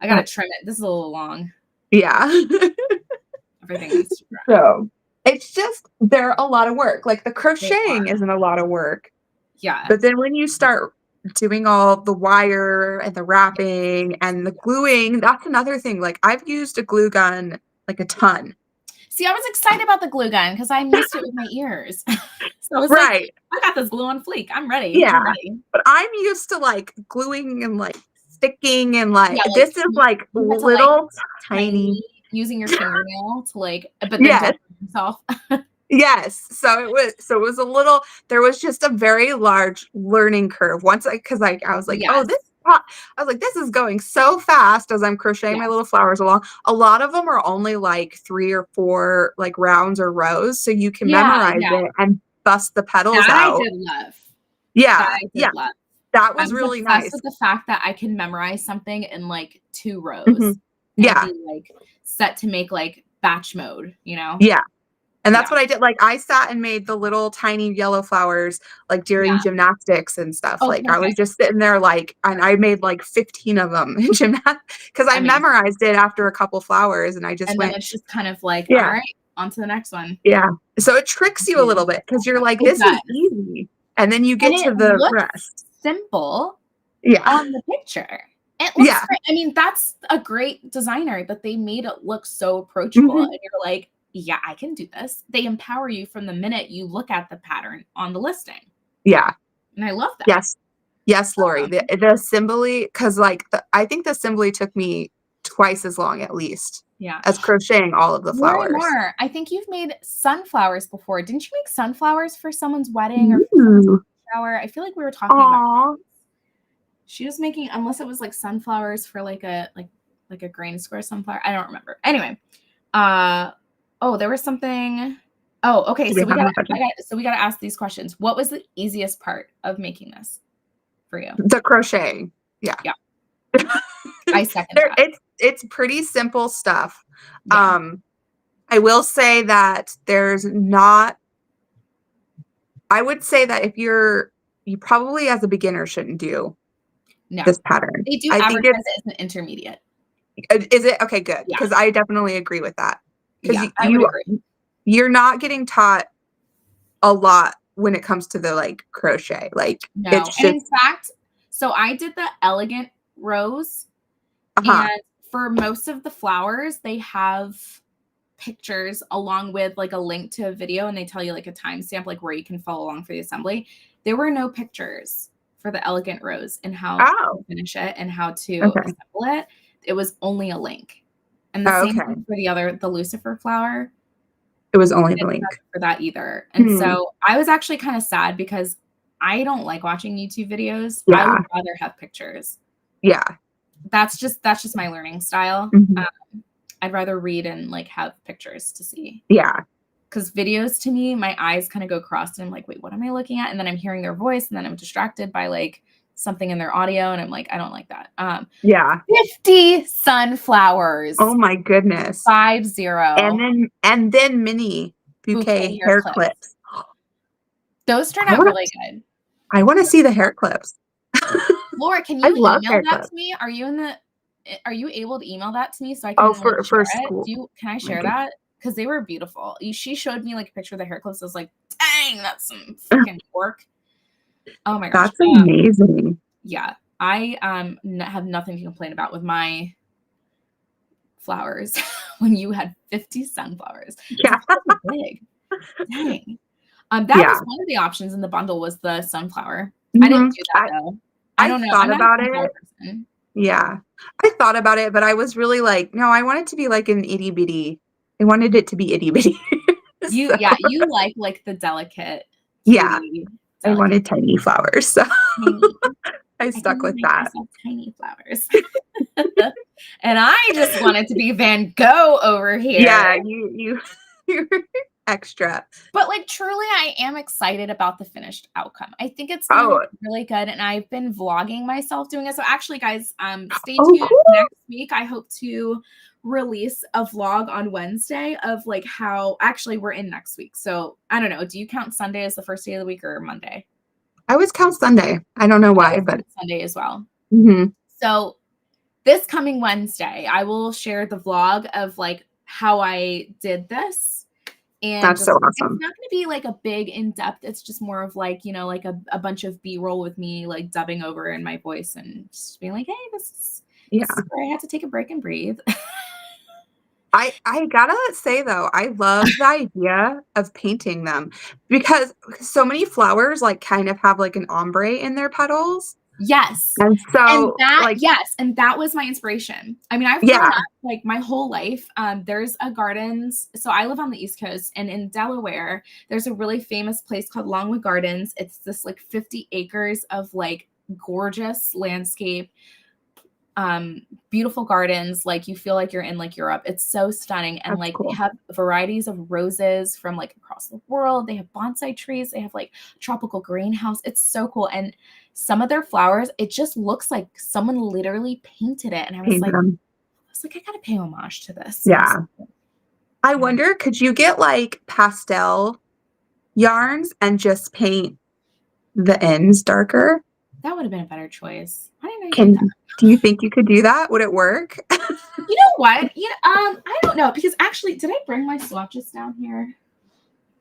I gotta trim it. This is a little long. yeah. Everything needs to dry. So it's just they're a lot of work. Like the They crocheting are. isn't a lot of work. Yeah. But then when you start doing all the wire and the wrapping and the gluing, that's another thing. Like I've used a glue gun like a ton. See, I was excited about the glue gun because I missed it with my ears. So I was like, Right. I got this glue on fleek. I'm ready. Yeah. I'm ready. But I'm used to like gluing and like sticking and like Yeah, like this is like you had to like little tiny using your fingernail to like, but then yes. don't hurt yourself. Yes. So it was a little there was just a very large learning curve. Once I cuz like I was like, "Oh, Yes. I was like, this is going so fast as I'm crocheting my Yes. little flowers along." A lot of them are only like 3 or 4 like rounds or rows, so you can Yeah. memorize Yeah. it and bust the petals That I out. did love. That Yeah. I did Yeah. love. That I was was really obsessed nice. with the fact that I can memorize something in like 2 rows Mhm. and Yeah. be like set to make like batch mode, you know? Yeah. And that's Yeah. what I did. Like I sat and made the little tiny yellow flowers like during Yeah. gymnastics and stuff. Oh, Like I was perfect. just sitting there like and I made like 15 of them in gymnastics because I Amazing. memorized it after a couple flowers and I just And then went, it's just kind of like, all yeah, right, on to the next one. yeah. So it tricks you a little bit because you're like, It this is does. easy. And then you And get it to the looks rest. simple Yeah. on the picture. It looks Yeah. great. I mean, that's a great designer that they made it look so approachable. Mhm. And you're like, yeah, I can do this. They empower you from the minute you look at the pattern on the listing. Yeah. And I love that. Yes. Yes, Lori. The assembly, because like I think the assembly took me twice as long at least Yeah. as crocheting all of the More and flowers. more. I think you've made sunflowers before. Didn't you make sunflowers for someone's wedding or for someone's Ooh. shower? I feel like we were talking about Aw. she was making, unless it was like sunflowers for like a grain square sunflower. I don't remember. Anyway, there was something. Oh, okay. Do we So have more questions? we gotta ask these questions. What was the easiest part of making this for you? The crocheting. Yeah. Yeah. I second that. It's pretty simple stuff. Yeah. I will say that there's not I would say that if you probably as a beginner shouldn't do No. this pattern. They do I advertise think it as an intermediate. is it? Okay, good. Yeah. Because I definitely agree with that. Because Yeah, I would agree. you're not getting taught a lot when it comes to the like crochet. Like No. it's And in just fact, so I did the elegant rose, uh-huh. and for most of the flowers, they have pictures along with like a link to a video, and they tell you like a timestamp, like where you can follow along for the assembly. There were no pictures for the elegant rose and how to finish it and how to assemble it. It was only a link. And the same thing for the Lucifer flower. It was only the link for that either. And so I was actually kind of sad because I don't like watching YouTube videos. Yeah. I would rather have pictures. Yeah. That's just my learning style. I'd rather read and like have pictures to see. Yeah. Because videos to me, my eyes kind of go crossed and I'm like, wait, what am I looking at? And then I'm hearing their voice and then I'm distracted by like something in their audio. And I'm like, I don't like that. 50 sunflowers. Oh my goodness. 50. And then mini bouquet hair clips. Those turned out really good. I want to see the hair clips. Laura, can you email that to me? Are you able to email that to me so I can for school? Can I share that? Because they were beautiful. She showed me like a picture of the hair clips. I was like, dang, that's some freaking work. Oh my gosh. That's amazing. Yeah. I have nothing to complain about with my flowers when you had 50 sunflowers. Yeah. It's big. Dang. That was one of the options in the bundle was the sunflower. I didn't do that though. I don't know. Thought about it. Yeah. I thought about it, but I was really like, no, I want it to be like an itty bitty. I wanted it to be itty bitty. You like the delicate. Yeah. I wanted tiny flowers. So I stuck with that. Tiny flowers. And I just wanted to be Van Gogh over here. Yeah, extra. But like truly, I am excited about the finished outcome. I think it's gonna look really good, and I've been vlogging myself doing it. So actually, guys, stay tuned. Cool. Next week, I hope to release a vlog on Wednesday of like how actually we're in next week. So I don't know. Do you count Sunday as the first day of the week or Monday? I always count Sunday. I don't know why, but Sunday as well. Mm-hmm. So this coming Wednesday, I will share the vlog of like how I did this. And that's so awesome. It's not going to be like a big in-depth. It's just more of like, you know, like a bunch of B-roll with me like dubbing over in my voice and just being like, hey, this is where I had to take a break and breathe. I gotta say though, I love the idea of painting them because so many flowers like kind of have like an ombre in their petals. Yes. And so and that was my inspiration. I mean, I've grown up like my whole life. There's a gardens. So I live on the East Coast, and in Delaware, there's a really famous place called Longwood Gardens. It's this like 50 acres of like gorgeous landscape, beautiful gardens. Like you feel like you're in like Europe. It's so stunning. And like they have varieties of roses from like across the world. They have bonsai trees. They have like tropical greenhouse. It's so cool. And some of their flowers, it just looks like someone literally painted it. And I was like, I gotta pay homage to this. Yeah. I wonder, could you get like pastel yarns and just paint the ends darker? That would have been a better choice. I didn't know. Do you think you could do that? Would it work? You know what? I don't know, because actually, did I bring my swatches down here?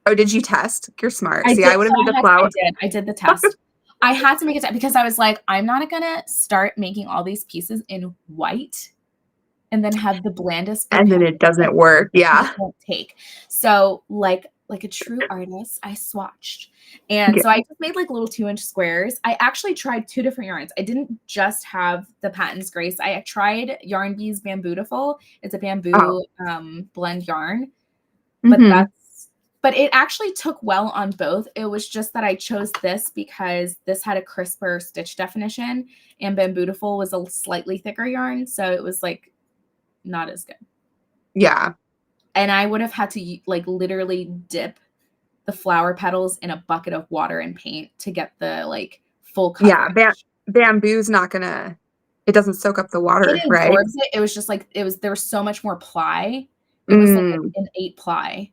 Oh, did you test? You're smart. I would have made the flower. I did the test. I had to make it because I was like, I'm not gonna start making all these pieces in white and then have the blandest. And then it doesn't work. Yeah. It won't take. So like a true artist, I swatched. And so I just made like little 2-inch squares. I actually tried 2 different yarns. I didn't just have the Patton's Grace. I tried Yarn Bee's Bambootiful. It's a bamboo blend yarn. But it actually took well on both. It was just that I chose this because this had a crisper stitch definition and Bambootiful was a slightly thicker yarn. So it was like not as good. Yeah. And I would have had to like literally dip the flower petals in a bucket of water and paint to get the like full coverage. Yeah, bamboo's not gonna. It doesn't soak up the water, right? It was just like there was so much more ply. It was like an 8 ply.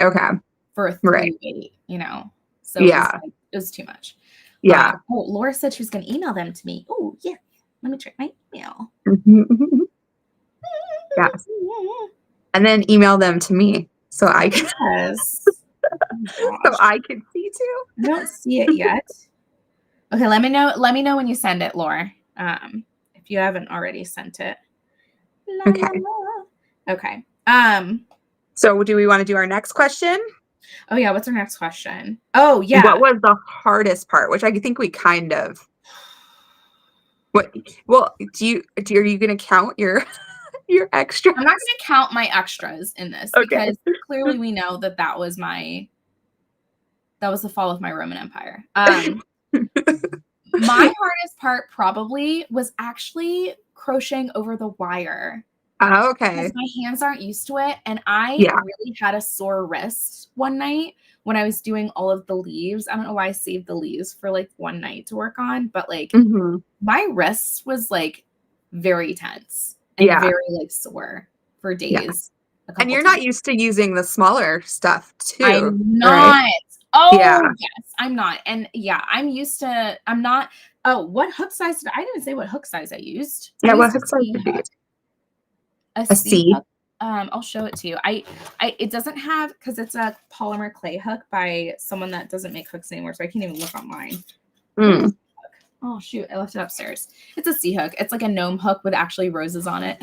Okay. For a 3 weight, you know. So it was too much. Yeah. Laura said she was going to email them to me. Oh yeah. Let me check my email. Yes. And then email them to me so I can. Yes. So I can see too. I don't see it yet. Okay, let me know. Let me know when you send it, Laura. If you haven't already sent it. Okay. Okay. So do we want to do our next question? Oh yeah, what's our next question? Oh yeah. What was the hardest part? Which I think we kind of. What? Well, are you going to count your extras? I'm not going to count my extras in this because clearly we know that was the fall of my Roman Empire. My hardest part probably was actually crocheting over the wire. Oh, okay. Because my hands aren't used to it. And I really had a sore wrist one night when I was doing all of the leaves. I don't know why I saved the leaves for like one night to work on, but like my wrist was like very tense and very like sore for days. Yeah. And you're not used to using the smaller stuff too. I'm not. Right? Oh, yes, I'm not. And I'm not. Oh, what hook size I didn't even say what hook size I used. What hook size did you use? A C hook. I'll show it to you. It doesn't have, because it's a polymer clay hook by someone that doesn't make hooks anymore, so I can't even look online. Oh shoot, I left it upstairs. It's a C hook. It's like a gnome hook with actually roses on it.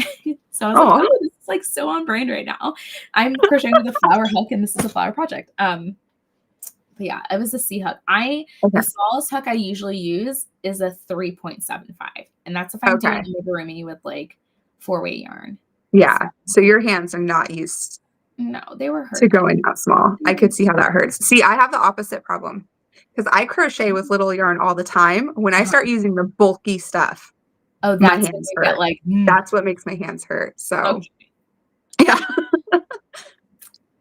So I was like, oh, this is like so on brand right now. I'm crocheting with a flower hook, and this is a flower project. But yeah, it was a C hook. The smallest hook I usually use is a 3.75, and that's if I'm doing amigurumi with like 4-weight yarn. Yeah. So your hands are not used. No, they were hurt. To going that small. I could see how that hurts. See, I have the opposite problem because I crochet with little yarn all the time. When I start using the bulky stuff, that's my hands hurt. That's what makes my hands hurt. So, yeah.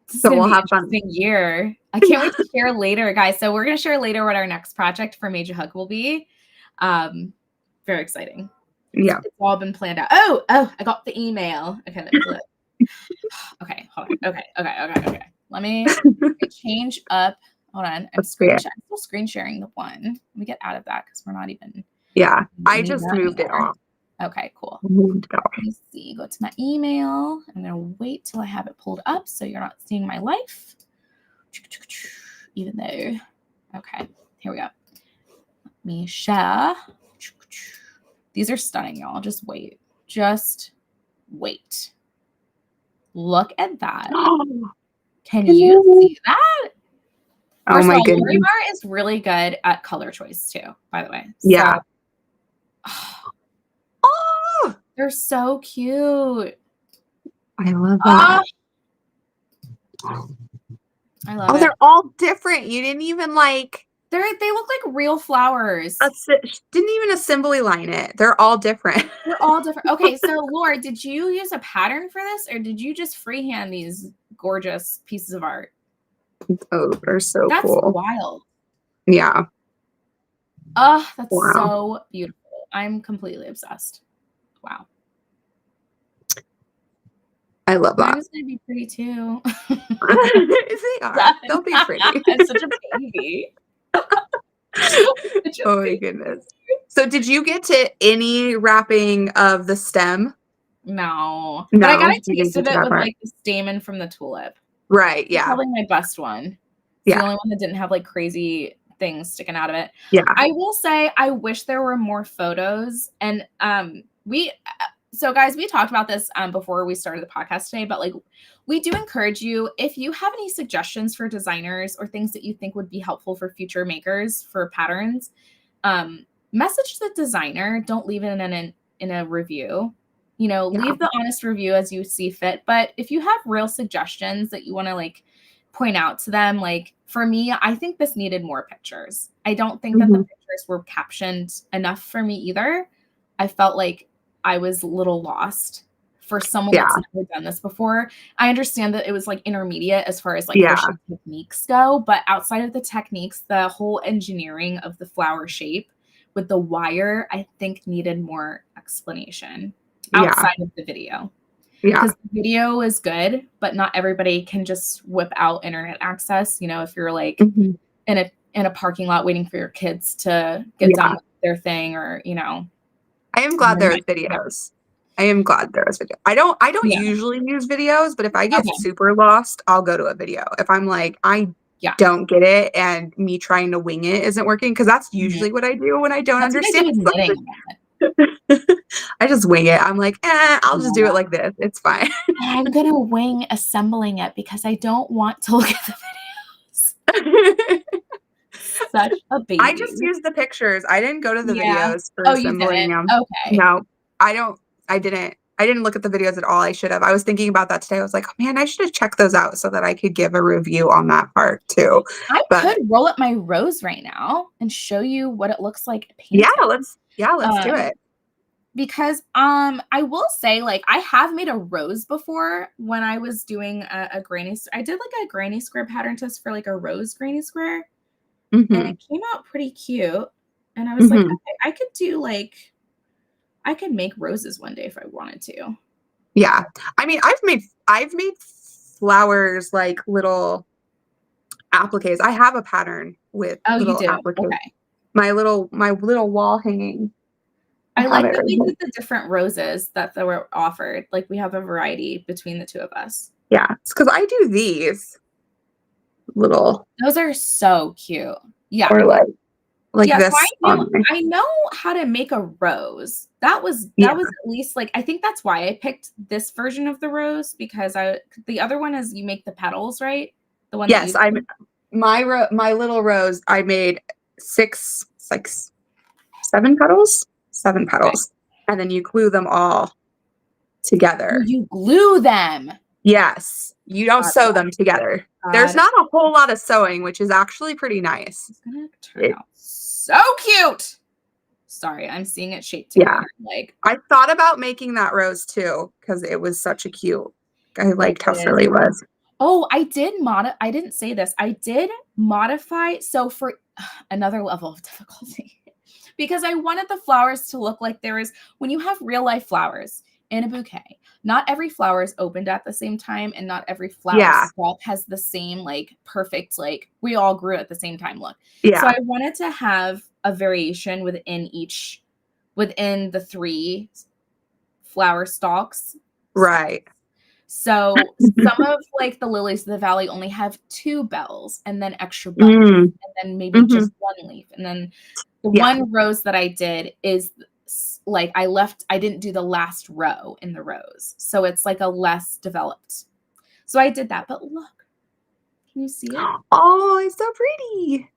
This is So going to we'll be an have fun. interesting year. I can't wait to share later, guys. So we're going to share later what our next project for Made You Hook will be. Very exciting. Yeah. It's all been planned out. Oh, I got the email. Okay, let me look. Okay, hold on. Okay. Let me change up. Hold on. I'm still screen sharing the one. Let me get out of that because we're not even. Yeah, I just moved it off. Okay, cool. Let me see. Go to my email. I'm going to wait till I have it pulled up so you're not seeing my life. Even though. Okay, here we go. Let me share. These are stunning, y'all. Just wait. Look at that. Can you see that? First of all, Lori Bar is really good at color choice too, by the way. Yeah. Oh, they're so cute. I love that. I love it. They're all different. You didn't even like. They look like real flowers. Didn't even assembly line it. They're all different. They're all different. Okay, so Laura, did you use a pattern for this, or did you just freehand these gorgeous pieces of art? Oh, they're so cool. That's wild. Yeah. Oh, that's so beautiful. I'm completely obsessed. Wow. I love that. Mine's gonna be pretty too. They are. They'll be pretty. I'm such a baby. Oh my goodness. So did you get to any wrapping of the stem? No. But I got a taste of it with like the stamen from the tulip. Right, yeah. It's probably my best one. It's the only one that didn't have like crazy things sticking out of it. Yeah. I will say I wish there were more photos. And so guys, we talked about this before we started the podcast today, but like we do encourage you, if you have any suggestions for designers or things that you think would be helpful for future makers for patterns, message the designer. Don't leave it in a review. You know, leave the honest review as you see fit. But if you have real suggestions that you want to like point out to them, like for me, I think this needed more pictures. I don't think that the pictures were captioned enough for me either. I felt like I was a little lost for someone that's never done this before. I understand that it was like intermediate as far as like crochet techniques go, but outside of the techniques, the whole engineering of the flower shape with the wire, I think needed more explanation outside of the video. Because the video is good, but not everybody can just whip out internet access. You know, if you're like in a parking lot waiting for your kids to get done with their thing, or you know. I am glad there was videos. I don't usually use videos, but if I get super lost, I'll go to a video. If I'm like, I don't get it and me trying to wing it isn't working, because that's usually what I do when I don't understand something. I just wing it. I'm like, I'll just do it like this. It's fine. I'm going to wing assembling it because I don't want to look at the videos. Such a baby. I just used the pictures. I didn't go to the videos for assembling them. Okay. No, I didn't look at the videos at all. I should have. I was thinking about that today. I was like, oh, man, I should have checked those out so that I could give a review on that part too. I could roll up my rose right now and show you what it looks like painted. Let's do it. Because I will say, like, I have made a rose before when I was doing a granny. I did like a granny square pattern test for like a rose granny square. And it came out pretty cute. And I was like, okay, I could make roses one day if I wanted to. Yeah. I mean, I've made flowers like little appliques. I have a pattern with little appliques. Okay. My little wall hanging. I like that we did the different roses that were offered. Like we have a variety between the two of us. Yeah. It's because I do these little. Those are so cute. Yeah. Or like this. So I know how to make a rose. That was at least like, I think that's why I picked this version of the rose, because the other one is you make the petals, right? The one. Yes, my little rose. I made 7 petals. 7 petals, and then you glue them all together. You glue them. Yes, you don't sew them together. There's not a whole lot of sewing, which is actually pretty nice. It's gonna turn out so cute. Sorry, I'm seeing it shaped together. Like I thought about making that rose too because it was such a cute. I liked how silly it was. Oh, I didn't say this. I did modify. So for another level of difficulty, because I wanted the flowers to look like when you have real life flowers in a bouquet, not every flower is opened at the same time, and not every flower Yeah. stalk has the same like perfect, like we all grew at the same time look. So Yeah. I wanted to have a variation within the 3 flower stalks. Right. So some of like the lilies of the valley only have 2 bells and then extra buttons, Mm. and then maybe Mm-hmm. just 1 leaf. And then the Yeah. one rose that I did is like I didn't do the last row in the rose. So it's like a less developed. So I did that. But look, can you see it? Oh, it's so pretty.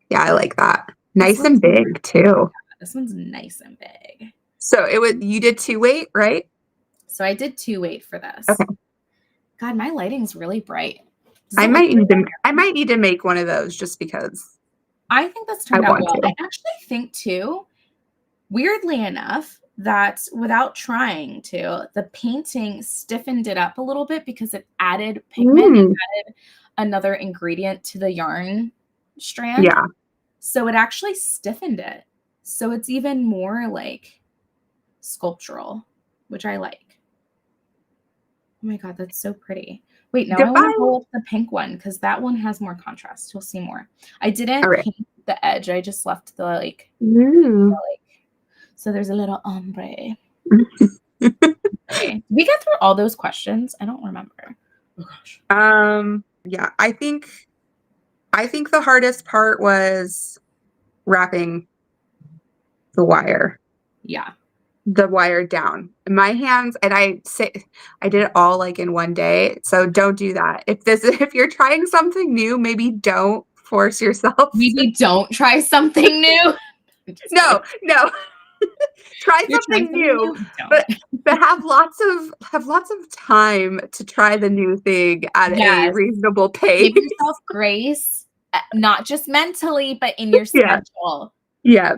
Yeah, I like that. Nice and Really big too. This one's nice and big. So you did 2 weight, right? So I did 2 weight for this. Okay. God, my lighting's really bright. I might need to make one of those just because. I think that's turned out well. I actually think too, weirdly enough, that without trying to, the painting stiffened it up a little bit because it added pigment, it added another ingredient to the yarn strand. Yeah. So it actually stiffened it. So it's even more like sculptural, which I like. Oh my God, that's so pretty. Wait, now I want to roll up the pink one because that one has more contrast. You'll see more. I didn't paint the edge. I just left the like, so there's a little ombre. Okay. Did we get through all those questions? I don't remember. Oh gosh. Yeah, I think the hardest part was wrapping the wire. Yeah. The wire down. My hands, and I did it all like in one day. So don't do that. If you're trying something new, maybe don't force yourself. Maybe don't try something new. No. Try something new, but have lots of time to try the new thing at a reasonable pace. Give yourself grace, not just mentally, but in your schedule. Yeah.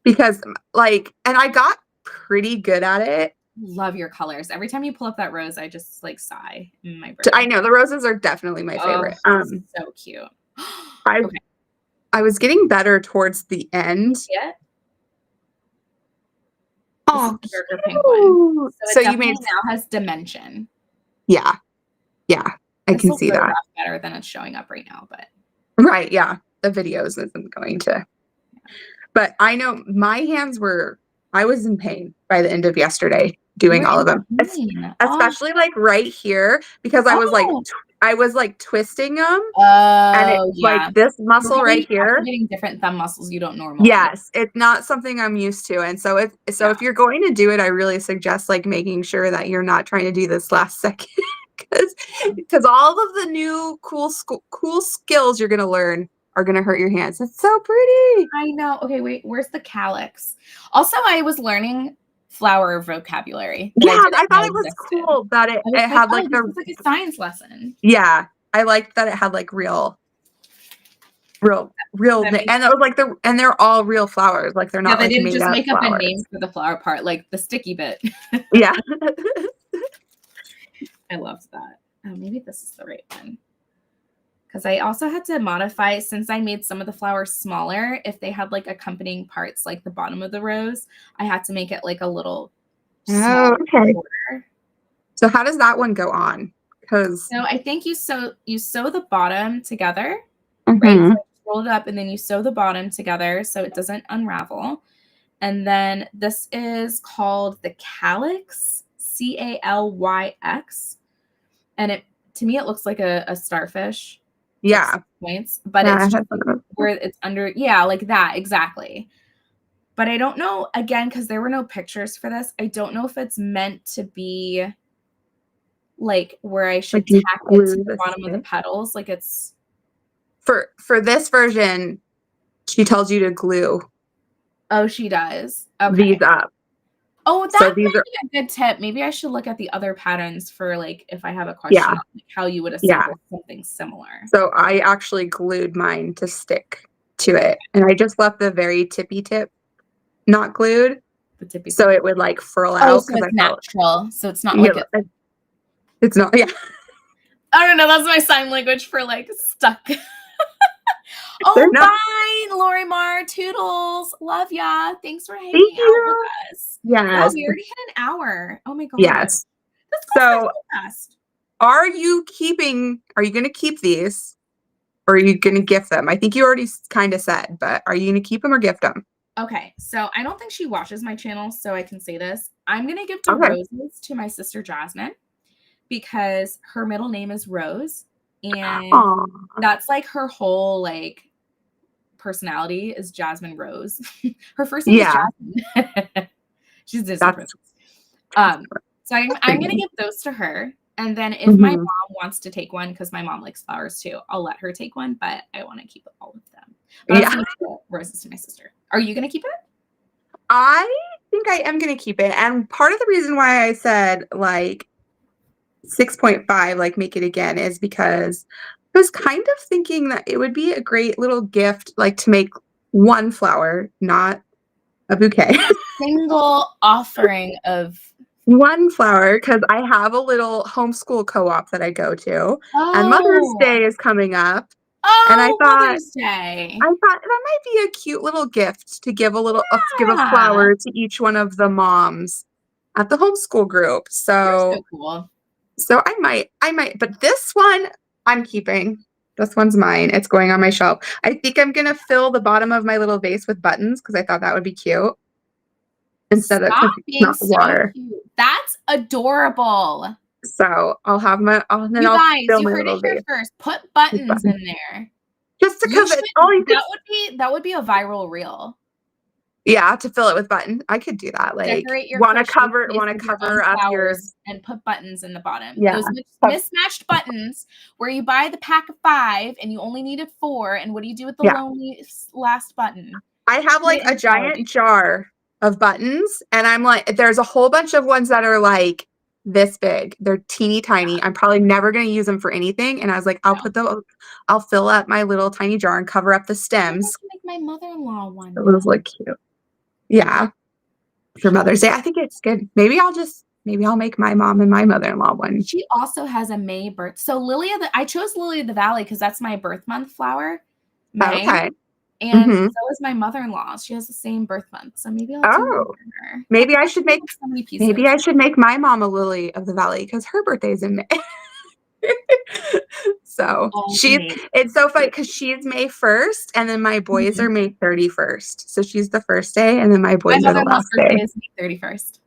Because and I got pretty good at it. Love your colors. Every time you pull up that rose, I just like sigh in my brain. I know the roses are definitely my favorite. So cute. I was getting better towards the end. Yeah. Oh, burger pink one. So it you made now has dimension. Yeah. I can see that better than it's showing up right now, but right. Yeah, the videos isn't going to. But I know my hands I was in pain by the end of yesterday doing all of them, especially like right here because I was like twisting them. And it's like this muscle right here. Activating different thumb muscles you don't normally. Yes, it's not something I'm used to. And so if you're going to do it, I really suggest like making sure that you're not trying to do this last second because all of the new cool skills you're going to learn are going to hurt your hands. It's so pretty. I know. Okay, wait, where's the calyx? Also, I was learning flower vocabulary. Yeah, I thought it was cool that it had like this is like a science lesson. Yeah, I liked that it had like real, and it was like and they're all real flowers. Like they're not. They like didn't just make up flowers. a name for the flower part, like the sticky bit. Yeah, I loved that. Oh, maybe this is the right one. Because I also had to modify, since I made some of the flowers smaller, if they had like accompanying parts like the bottom of the rose, I had to make it like a little okay. Border. So how does that one go on? So I think you sew the bottom together, right? So you roll it up and then you sew the bottom together so it doesn't unravel. And then this is called the calyx, Calyx. And to me, it looks like a starfish. Yeah. Points, but it's just where it's under. Yeah, like that. Exactly. But I don't know, again, because there were no pictures for this. I don't know if it's meant to be like where I should tack it to the bottom of the petals. Like it's. For this version, she tells you to glue. Oh, she does. Okay. These up. Oh, that might be a good tip. Maybe I should look at the other patterns for like if I have a question on like how you would assemble something similar. So I actually glued mine to stick to it, and I just left the very tippy tip not glued, so it would like furl out. So it's natural. So it's not like it's not. Yeah. I don't know. That's my sign language for like stuck. They're Oh, not. bye, Lori Mar. Toodles. Love ya. Thanks for hanging Thank out with you. us. Wow, Yes. we already hit an hour. Oh my gosh. Yes. This goes by So so fast. are you going to keep these or are you going to gift them? I think you already kind of said, but are you going to keep them or gift them? Okay, so I don't think she watches my channel, so I can say this. I'm going to give the Okay. roses to my sister Jasmine because her middle name is Rose. And Aww. that's like her whole like personality is Jasmine Rose. Her first name is Jasmine. She's a Disney princess. So I'm gonna give those to her. And then if my mom wants to take one, because my mom likes flowers too, I'll let her take one, but I want to keep all of them. But I'm just gonna give roses to my sister. Are you gonna keep it? I think I am gonna keep it. And part of the reason why I said like 6.5, like make it again, is because I was kind of thinking that it would be a great little gift, like to make one flower, not a bouquet. Single offering of one flower, because I have a little homeschool co-op that I go to, and Mother's Oh. Day is coming up. Oh, and Mother's Day. I thought that might be a cute little gift to give give a flower to each one of the moms at the homeschool group. You're so cool. So I might, but this one I'm keeping. This one's mine. It's going on my shelf. I think I'm gonna fill the bottom of my little vase with buttons because I thought that would be cute. Instead of being so water. Cute. That's adorable. So I'll have my you guys, you heard it here first. Put buttons in there. Just because that would be a viral reel. Yeah, to fill it with buttons. I could do that. Like want to cover up yours and put buttons in the bottom. Yeah. Those mismatched buttons where you buy the pack of 5 and you only needed 4. And what do you do with the lonely last button? I have like a giant jar of buttons, and I'm like, there's a whole bunch of ones that are like this big. They're teeny tiny. I'm probably never going to use them for anything. And I was like, I'll fill up my little tiny jar and cover up the stems. Make my mother-in-law one. It was like cute. Yeah. For Mother's Day. I think it's good. Maybe I'll make my mom and my mother-in-law one. She also has a May birth. So I chose Lily of the Valley because that's my birth month flower. May. Okay. And so is my mother-in-law. She has the same birth month. So maybe I'll do one for her. Maybe I should make my mom a Lily of the Valley because her birthday's in May. So it's so funny because she's May 1st and then my boys are May 31st. So she's the first day and then my boys are the last day. Is May 31st.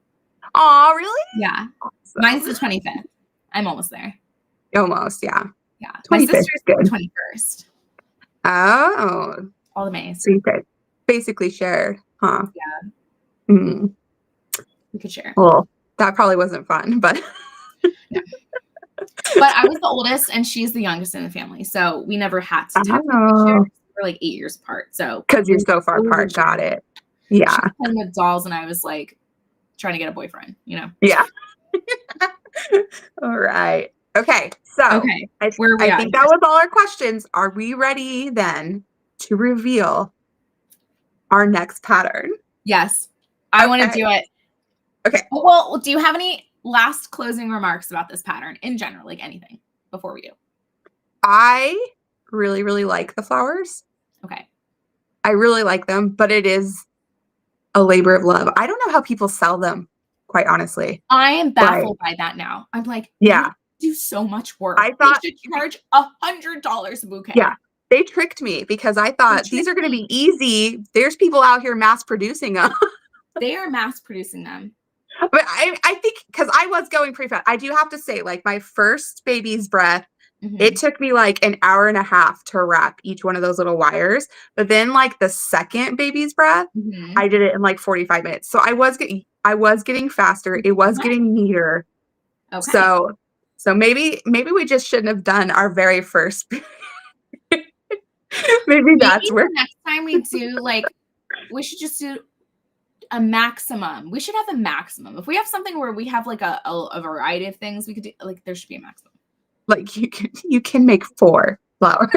Oh, really? Yeah. Awesome. Mine's the 25th. I'm almost there. Almost, yeah. Yeah. My sister's the 21st. Oh. All the Mays. So you could basically share, huh? Yeah. Mm-hmm. We could share. Well, that probably wasn't fun, but no. But I was the oldest and she's the youngest in the family. So we never had to technically share. We're like 8 years apart. So because you're so far apart. Got it. Yeah. She was playing with dolls and I was like trying to get a boyfriend, you know? Yeah. All right. Okay. So I think that was all our questions. Are we ready then to reveal our next pattern? Yes. I want to do it. Okay. Well, do you have any last closing remarks about this pattern in general, like anything before we do? I really, really like the flowers. Okay. I really like them, but it is a labor of love. I don't know how people sell them, quite honestly. I am baffled by that now. I'm like, yeah, do so much work. I thought they should charge $100 a bouquet. Yeah. They tricked me because I thought these are going to be easy. There's people out here mass producing them. They are mass producing them. But I think because I was going pretty fast. I do have to say, like my first baby's breath, it took me like an hour and a half to wrap each one of those little wires. But then like the second baby's breath, I did it in like 45 minutes. So I was getting faster. It was getting neater. Okay. So maybe we just shouldn't have done our very first. Maybe that's where next time we do we should just do a maximum. We should have a maximum. If we have something where we have like a variety of things, we could do there should be a maximum. Like you can make 4 flowers.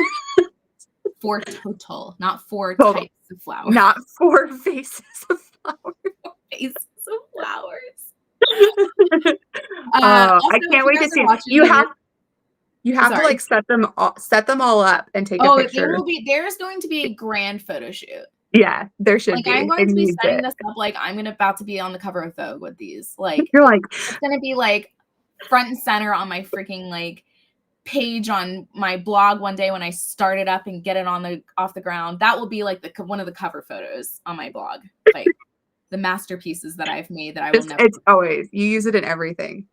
4 total, not 4 types of flowers. Not 4 vases of flowers. Vases of flowers. I can't wait to see. You have to like set them all up and take a picture. There's going to be a grand photo shoot. Yeah, there should be. I'm going to be setting this up like I'm about to be on the cover of Vogue with these. Like you're like it's gonna be like front and center on my freaking like page on my blog one day when I start it up and get it off the ground. That will be like one of the cover photos on my blog. Like the masterpieces that I've made that I will never. It's always you use it in everything.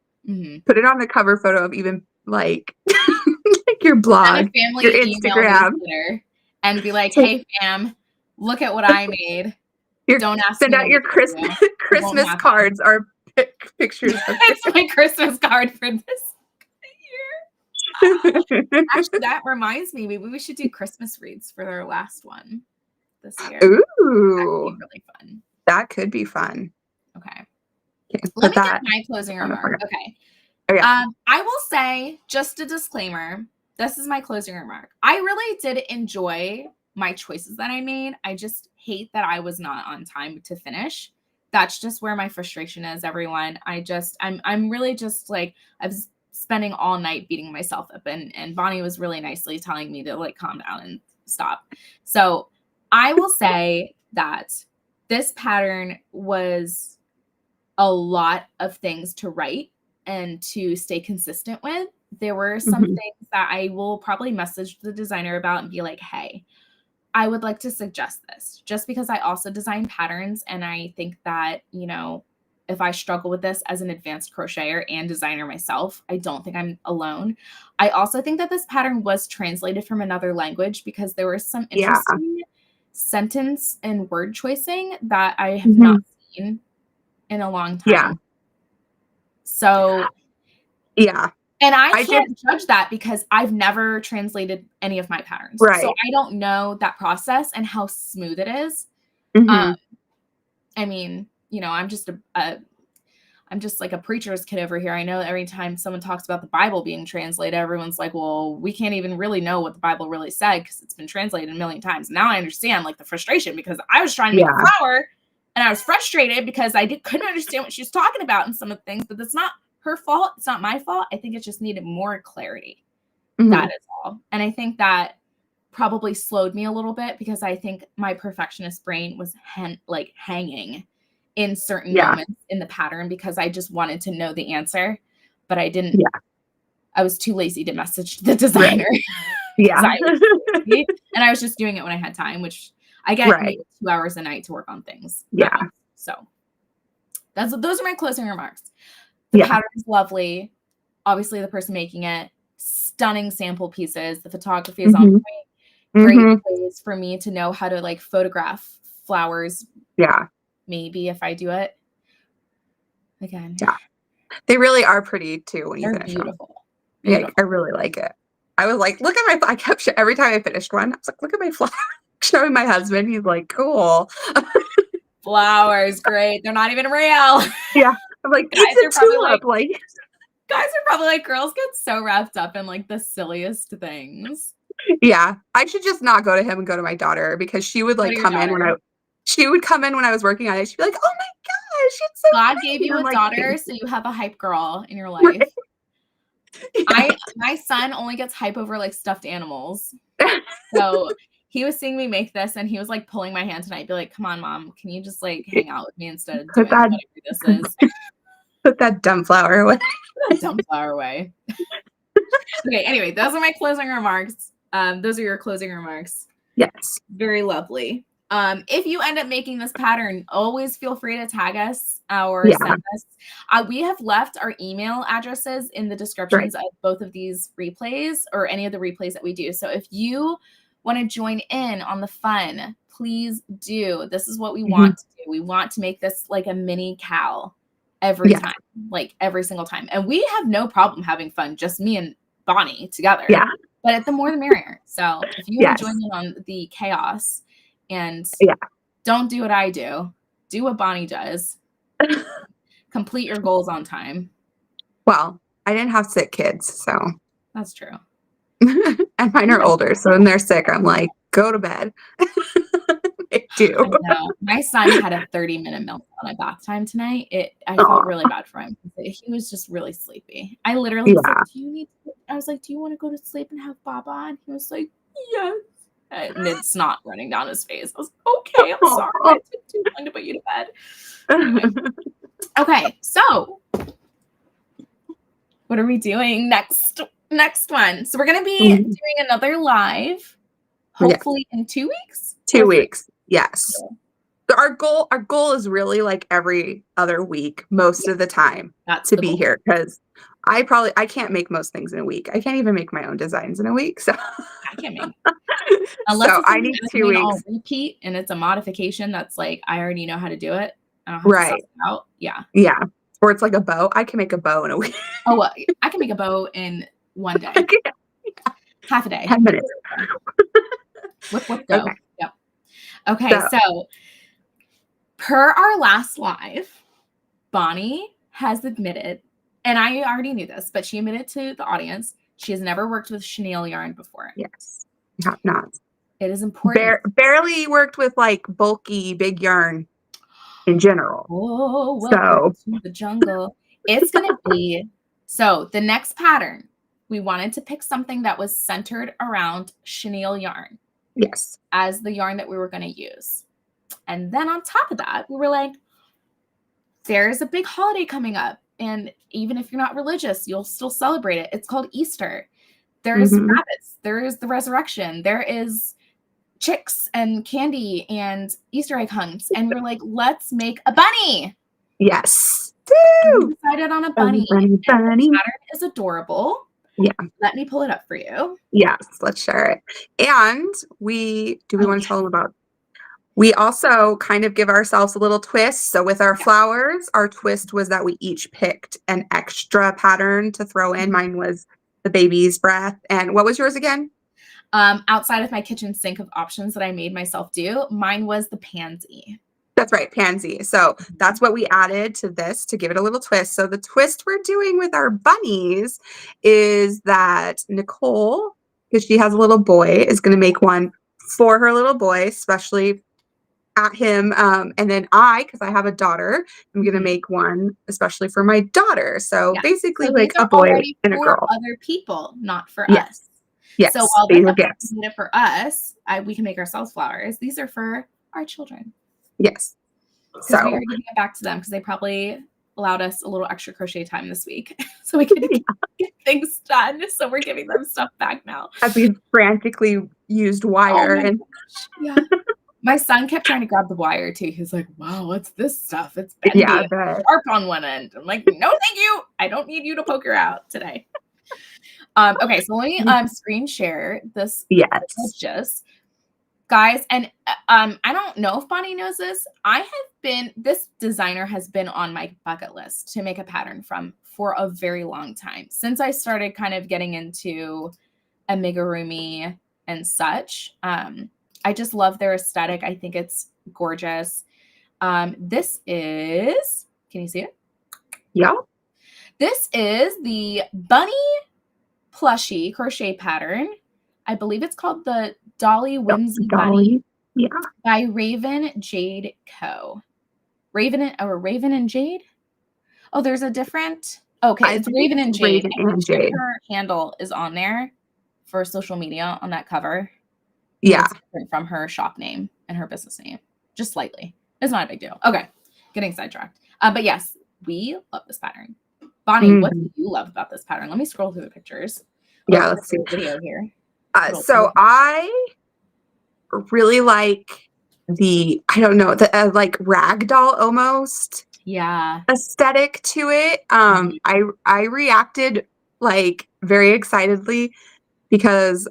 Put it on the cover photo of even like like your blog, your Instagram, and be like, "Hey fam, look at what I made." Don't ask send out your Christmas cards or pictures of it's my Christmas card for this year. Actually, that reminds me, maybe we should do Christmas reads for our last one this year. Ooh, that'd be really fun. That could be fun. Okay. Let me get my closing remark. Okay. Oh, yeah. I will say, just a disclaimer, this is my closing remark. I really did enjoy my choices that I made. I just hate that I was not on time to finish. That's just where my frustration is, everyone. I'm really just like, I was spending all night beating myself up, and Bonnie was really nicely telling me to like calm down and stop. So I will say that this pattern was a lot of things to write and to stay consistent with. There were some things that I will probably message the designer about and be like, hey, I would like to suggest this, just because I also design patterns. And I think that, you know, if I struggle with this as an advanced crocheter and designer myself, I don't think I'm alone. I also think that this pattern was translated from another language because there was some interesting sentence and word choicing that I have not seen in a long time. Yeah. So, yeah. And I can't judge that because I've never translated any of my patterns. Right. So I don't know that process and how smooth it is. I mean, you know, I'm just like a preacher's kid over here. I know every time someone talks about the Bible being translated, everyone's like, well, we can't even really know what the Bible really said because it's been translated a million times. Now I understand like the frustration because I was trying to make a flower and I was frustrated because I couldn't understand what she was talking about in some of the things, but that's not her fault. It's not my fault. I think it just needed more clarity. That is all. And I think that probably slowed me a little bit because I think my perfectionist brain was hanging in certain moments in the pattern because I just wanted to know the answer, but I didn't. I was too lazy to message the designer. And I was just doing it when I had time, which I get maybe 2 hours a night to work on things. So those are my closing remarks. The pattern is lovely. Obviously, the person making it, stunning sample pieces. The photography is on point. Great ways for me to know how to like photograph flowers. Yeah. Maybe if I do it again. Yeah. They really are pretty too when you finish beautiful. them. Yeah, I really like it. I was like, look at I kept every time I finished one, I was like, look at my flower. Showing my husband. He's like, cool. Flowers, great. They're not even real. Yeah. I'm like, it's a tulip. Guys are probably like, girls get so wrapped up in like the silliest things. Yeah. I should just not go to him and go to my daughter because she would like come in when I was working on it. She'd be like, oh my gosh, it's so God pretty. gave you a daughter, so you have a hype girl in your life. My son only gets hype over like stuffed animals. So he was seeing me make this and he was like pulling my hand tonight, be like, come on, mom, can you just like hang out with me instead of doing whatever this is? Put that dumb flower away. Put that dumb flower away. Okay, anyway, those are my closing remarks. Those are your closing remarks. Yes. Very lovely. If you end up making this pattern, always feel free to tag us or send us. We have left our email addresses in the descriptions of both of these replays or any of the replays that we do. So if you want to join in on the fun, please do. This is what we want to do. We want to make this like a mini Cal every time, like every single time. And we have no problem having fun, just me and Bonnie together. Yeah. But the more the merrier. So if you want to join in on the chaos and don't do what I do what Bonnie does. Complete your goals on time. Well, I didn't have sick kids, so. That's true. And mine are older, so when they're sick, I'm like, go to bed. They do. I know. My son had a 30-minute meltdown at bath time tonight. I felt really bad for him. He was just really sleepy. I literally was like, do you need to get I was like, do you want to go to sleep and have Baba? And he was like, yes. Mid snot running down his face. I was like, okay, I'm sorry. I took too long to put you to bed. Anyway. Okay, so what are we doing next one? So we're going to be doing another live, hopefully in 2 weeks. 2 weeks. Yes. Our goal is really like every other week, most of the time, to be here, because I can't make most things in a week. I can't even make my own designs in a week. So I can't make. Unless so I need 2 weeks. Repeat, and it's a modification that's like I already know how to do it. I don't have right. to suss it out. Yeah. Yeah. Or it's like a bow. I can make a bow in a week. Oh, well, I can make a bow in 1 day. Half a day. 10 minutes. Whip, go. Okay. Yep. Okay, so per our last live, Bonnie has admitted, and I already knew this, but she admitted to the audience, she has never worked with chenille yarn before. Yes. Not. It is important. Barely worked with like bulky, big yarn in general. Oh, welcome to the jungle. It's going to be, so the next pattern, we wanted to pick something that was centered around chenille yarn. Yes. As the yarn that we were going to use. And then on top of that, we were like, there's a big holiday coming up. And even if you're not religious, you'll still celebrate it. It's called Easter. There's rabbits. There is the resurrection. There is chicks and candy and Easter egg hunts. And we're like, let's make a bunny. Yes. We decided on a bunny. Bunny. The pattern is adorable. Yeah. Let me pull it up for you. Yes, let's share it. And we want to tell them about, we also kind of give ourselves a little twist. So with our flowers, our twist was that we each picked an extra pattern to throw in. Mine was the baby's breath. And what was yours again? Outside of my kitchen sink of options that I made myself do, mine was the pansy. That's right, pansy. So that's what we added to this to give it a little twist. So the twist we're doing with our bunnies is that Nicole, because she has a little boy, is going to make one for her little boy, especially at him. And then because I have a daughter, I'm going to make one especially for my daughter. So basically like a boy and a girl. Other people, not for us. Yes. So while these are for us, we can make ourselves flowers. These are for our children. Yes. So we are giving it back to them because they probably allowed us a little extra crochet time this week so we could get things done. So we're giving them stuff back now. As we frantically used wire my son kept trying to grab the wire too. He's like, wow, what's this stuff? It's bendy. Sharp on one end. I'm like, no, thank you. I don't need you to poke her out today. Okay, so let me screen share this. Yes. Guys, and I don't know if Bonnie knows this. This designer has been on my bucket list to make a pattern from for a very long time. Since I started kind of getting into amigurumi and such. I just love their aesthetic. I think it's gorgeous. This is, can you see it? Yeah. This is the bunny plushie crochet pattern. I believe it's called the Dolly Whimsy Bunny by Raven Jade Co. Raven and Jade? Oh, there's a different. Okay, it's Raven and Jade. Her handle is on there for social media on that cover. Yeah. It's different from her shop name and her business name. Just slightly. It's not a big deal. Okay. Getting sidetracked. But yes, we love this pattern. Bonnie, what do you love about this pattern? Let me scroll through the pictures. Yeah, let's see. Video here. So I really like the like ragdoll almost aesthetic to it. I reacted like very excitedly because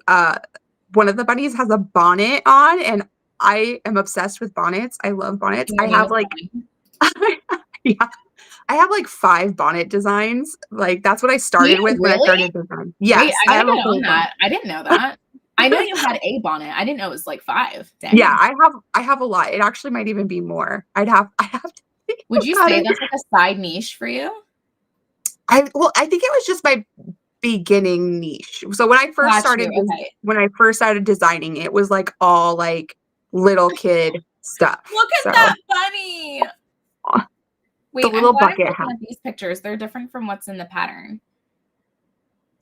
one of the bunnies has a bonnet on, and I am obsessed with bonnets. I love bonnets. I have like I have like 5 bonnet designs. Like that's what I started with when I started design. Yes, wait, I didn't know that. I know you had a bonnet. I didn't know it was like 5. Dang. Yeah, I have a lot. It actually might even be more. I have to. Would you say that's like a side niche for you? I think it was just my beginning niche. So when I first started designing, it was like all like little kid stuff. Look at that bunny. Wait, the little bucket hat. These pictures, they're different from what's in the pattern.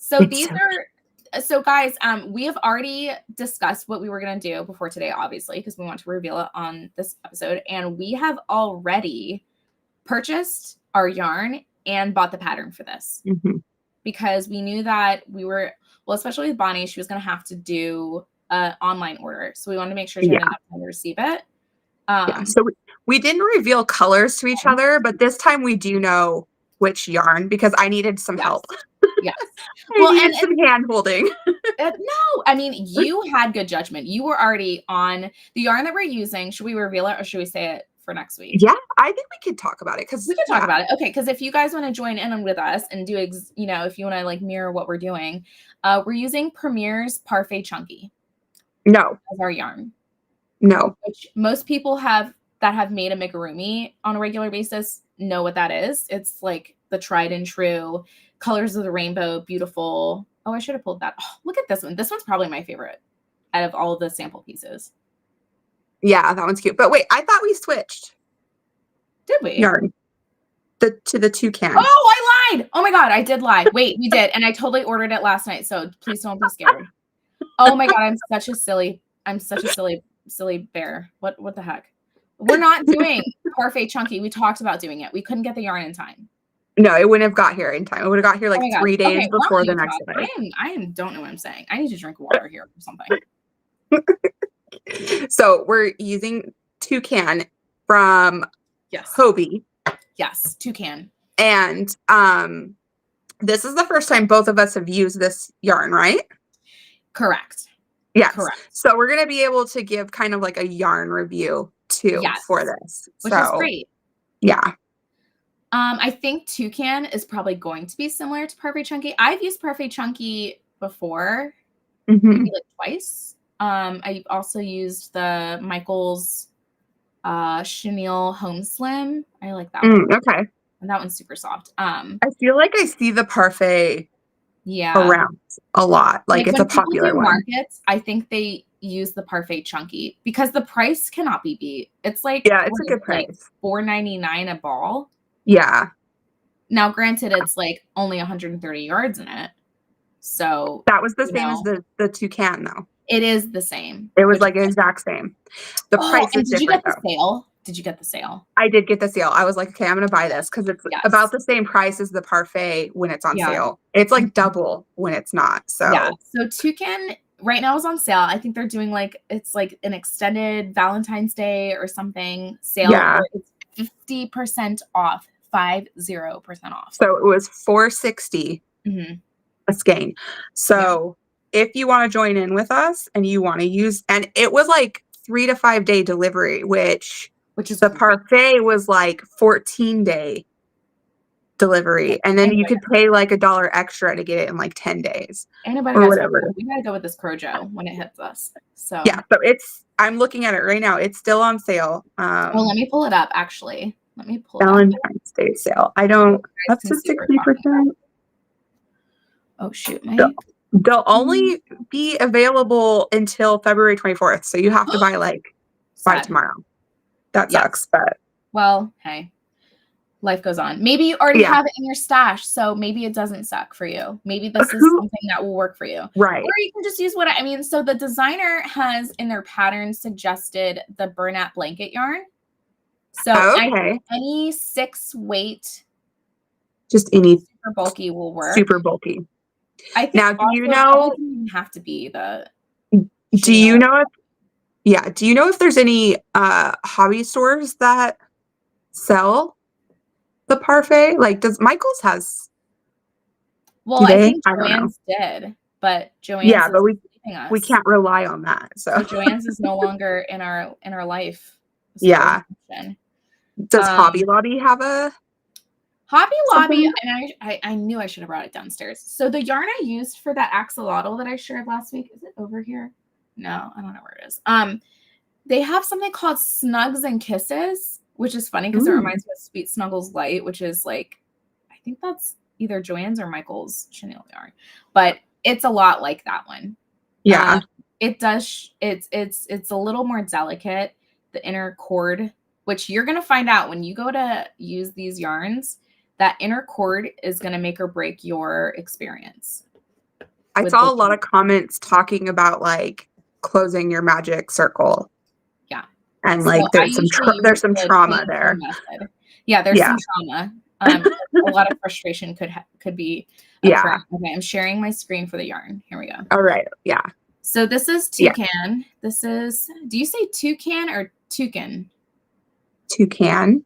So these are, so guys, we have already discussed what we were going to do before today, obviously, because we want to reveal it on this episode. And we have already purchased our yarn and bought the pattern for this because we knew that we were, well, especially with Bonnie, she was going to have to do an online order. So we wanted to make sure she had enough time to receive it. So we didn't reveal colors to each other, but this time we do know which yarn because I needed some help. Yes. I needed some hand holding. No, I mean, you had good judgment. You were already on the yarn that we're using. Should we reveal it or should we say it for next week? Yeah, I think we could talk about it because we could talk about it. Okay, because if you guys want to join in with us and do, you know, if you want to like mirror what we're doing, we're using Premier's Parfait Chunky. No, as our yarn. No, which most people that have made amigurumi on a regular basis know what that is. It's like the tried and true colors of the rainbow, beautiful. Oh, I should have pulled that. Oh, look at this one. This one's probably my favorite out of all of the sample pieces. Yeah, that one's cute. But wait, I thought we switched. Did we? Yarn. To the toucan. Oh, I lied. Oh my God, I did lie. Wait, we did. And I totally ordered it last night. So please don't be scared. Oh my God, I'm such a silly bear. What the heck? We're not doing Parfait Chunky. We talked about doing it. We couldn't get the yarn in time. No, it wouldn't have got here in time. It would have got here like 3 days before the next day. I don't know what I'm saying. I need to drink water here or something. So we're using toucan from Hobie. Yes, toucan. And this is the first time both of us have used this yarn, right? Correct. Yes. Correct. So we're going to be able to give kind of like a yarn review too for this. Which is great. Yeah. I think toucan is probably going to be similar to Parfait Chunky. I've used Parfait Chunky before, maybe like twice. I also used the Michael's chenille home slim. I like that one. Okay. And that one's super soft. I feel like I see the Parfait around a lot. Like it's a popular one. Markets, I think they use the Parfait Chunky because the price cannot be beat. It's like it's a good price. Like $4.99 a ball. Yeah. Now, granted, it's like only 130 yards in it. So that was the same as the toucan, though. It is the same. It was like the exact same. The price is different. Did you get the sale? Did you get the sale? I did get the sale. I was like, okay, I'm going to buy this because it's about the same price as the Parfait when it's on sale. It's like double when it's not. So So toucan right now is on sale. I think they're doing it's like an extended Valentine's Day or something sale. Yeah. It's 50% off, 50% off. So it was $460 a skein. So if you want to join in with us and you want to use, and it was like 3 to 5 day delivery, which is the Parfait was like 14-day delivery, and then you could pay like $1 extra to get it in like 10 days or whatever. We gotta go with this Crojo when it hits us. So so I'm looking at it right now. It's still on sale. Well, let me pull it up. Actually, let me pull Valentine's Day sale. I don't. That's a 60%. Oh shoot, they'll only be available until February 24th. So you have to buy by tomorrow. That sucks, but well, hey, life goes on. Maybe you already have it in your stash, so maybe it doesn't suck for you. Maybe this is something that will work for you. Right. Or you can just use so the designer has in their pattern suggested the Bernat blanket yarn. So any 6 weight, just any super bulky will work. Super bulky. I think now, do you know? It doesn't have to be the. Do you know if? Do you know if there's any hobby stores that sell the Parfait? Like, does Michael's has? Well, I think Joann's did, but Joann's. but we can't rely on that. So Joann's is no longer in our life. Yeah. Does Hobby Lobby have a? Hobby Lobby, and I knew I should have brought it downstairs. So the yarn I used for that axolotl that I shared last week, is it over here? No, I don't know where it is. They have something called Snugs and Kisses, which is funny because it reminds me of Sweet Snuggles Light, which is like, I think that's either Joann's or Michael's chenille yarn, but it's a lot like that one. Yeah, it does. It's a little more delicate. The inner cord, which you're gonna find out when you go to use these yarns. That inner cord is going to make or break your experience. I with saw the a lot of comments talking about like closing your magic circle. Yeah. And So like I there's usually use some the trauma there. chain method. Yeah, there's Yeah. some trauma. A lot of frustration could be occurring. Yeah. Okay, I'm sharing my screen for the yarn. Here we go. All right. Yeah. So this is Yeah. toucan. This is, do you say toucan or toucan? Toucan.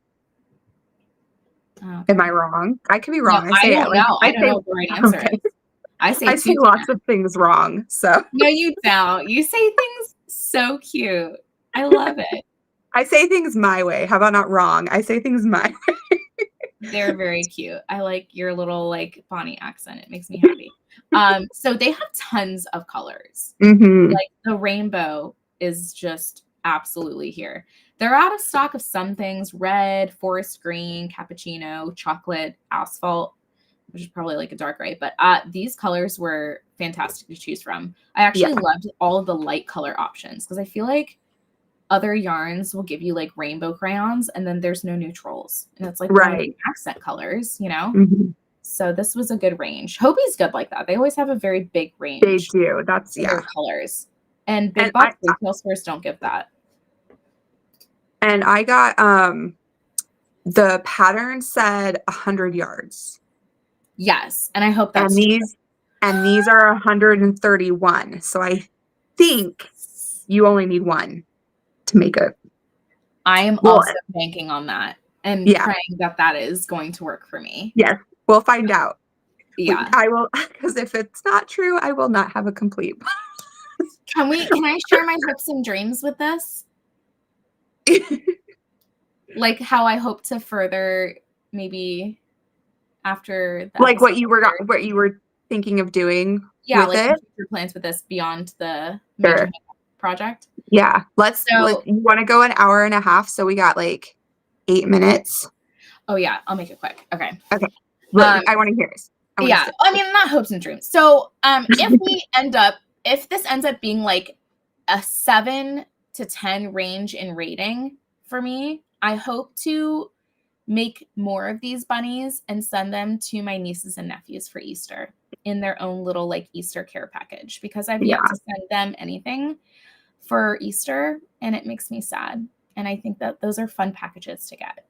Oh, Am I wrong? I could be no, wrong. I don't know. I don't know what the right answer okay. is. I say I say toucan. lots of things wrong. So No, you don't. You say things so cute. I love it. I say things my way. How about not wrong? I say things my way. They're very cute. I like your little like Bonnie accent. It makes me happy. So they have tons of colors. Like the rainbow is just absolutely here. They're out of stock of some things: red, forest green, cappuccino, chocolate, asphalt, which is probably like a dark gray. But these colors were fantastic to choose from. I actually loved all of the light color options because I feel like other yarns will give you like rainbow crayons and then there's no neutrals. And it's like accent colors, you know? So this was a good range. Hobie's good like that. They always have a very big range. They do. That's their colors. And big box retail stores don't give that. And I got the pattern said 100 yards. Yes, and I hope that's and these are 131. So I think you only need one to make it. I am also banking on that and praying that that is going to work for me. Yes, we'll find out. Yeah, I will, because if it's not true, I will not have a complete. Can I share my hopes and dreams with this? Like how I hope to further maybe after that. Like what you were thinking of doing. Yeah, with like it? future plans with this beyond the major project. Yeah, you want to go an hour and a half, so we got like 8 minutes. Oh yeah, I'll make it quick. Okay. I want to hear this. I mean, not hopes and dreams. So if this ends up being like a 7 to 10 range in rating for me, I hope to make more of these bunnies and send them to my nieces and nephews for Easter in their own little like Easter care package, because I've yet to send them anything for Easter and it makes me sad. And I think that those are fun packages to get.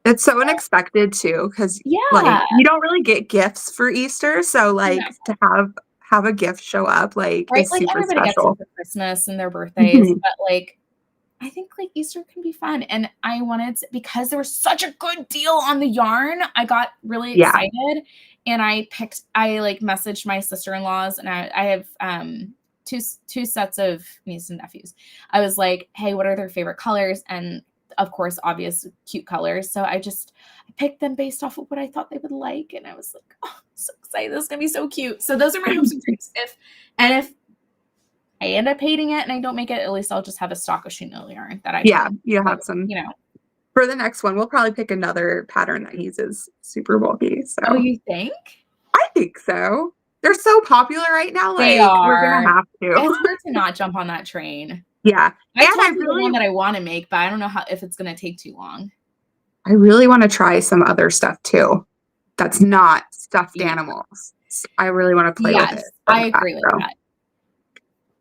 It's so unexpected too, because like you don't really get gifts for Easter, so like to have a gift show up is like super everybody special. gets it for Christmas and their birthdays, but like I think like Easter can be fun. And I wanted to, because there was such a good deal on the yarn, I got really excited and I like messaged my sister-in-laws and I have two sets of nieces and nephews. I was like, hey, what are their favorite colors? And of course, obvious cute colors. So I picked them based off of what I thought they would like. And I was like, oh, I'm so excited. This is going to be so cute. So those are my hopes and dreams. If I end up hating it and I don't make it, at least I'll just have a stock of chenille yarn that I you have some, for the next one. We'll probably pick another pattern that uses super bulky. So oh, you think? I think so. They're so popular right now. They are. We're gonna have to. It's hard to not jump on that train. Yeah, I really the one that I want to make, but I don't know if it's gonna take too long. I really want to try some other stuff too. That's not stuffed animals. I really want to play with it. I agree with that.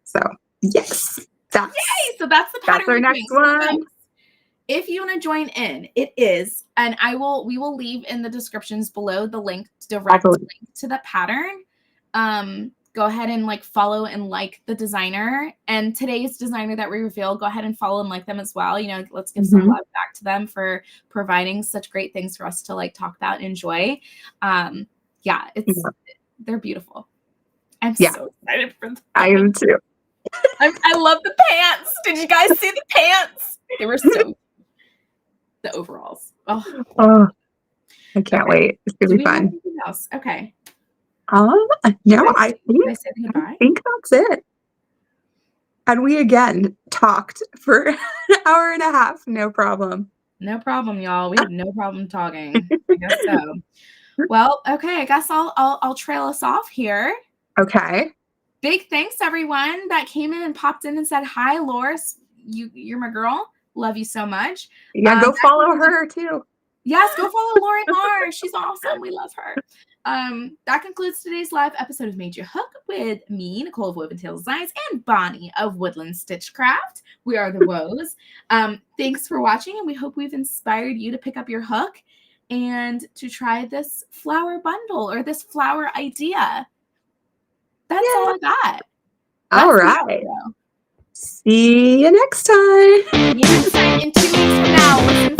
So yes, yay! So that's the pattern. That's our next one. If you want to join in, it is, and we will leave in the descriptions below the direct link to the pattern. Go ahead and follow and like the designer, and today's designer that we reveal, go ahead and follow and like them as well. Let's give some love back to them for providing such great things for us to talk about and enjoy. They're beautiful. I'm so excited for them. I am too. I love the pants. Did you guys see the pants? They were so the overalls. Oh, I can't wait. It's gonna be fun. Else? Okay. No, I think that's it. And we again talked for an hour and a half. No problem. No problem, y'all. We have no problem talking. I guess so. Well, okay. I guess I'll trail us off here. Okay. Big thanks everyone that came in and popped in and said hi, Loris. You're my girl. Love you so much. Yeah, go follow her too. Yes, go follow Lauren R. She's awesome. We love her. That concludes today's live episode of Made You Hook with me, Nicole of Woven Tales Designs, and Bonnie of Woodland Stitchcraft. We are the Woes. Thanks for watching, and we hope we've inspired you to pick up your hook and to try this flower bundle or this flower idea. That's all I got. All right. See you next time. In 2 weeks from now, listen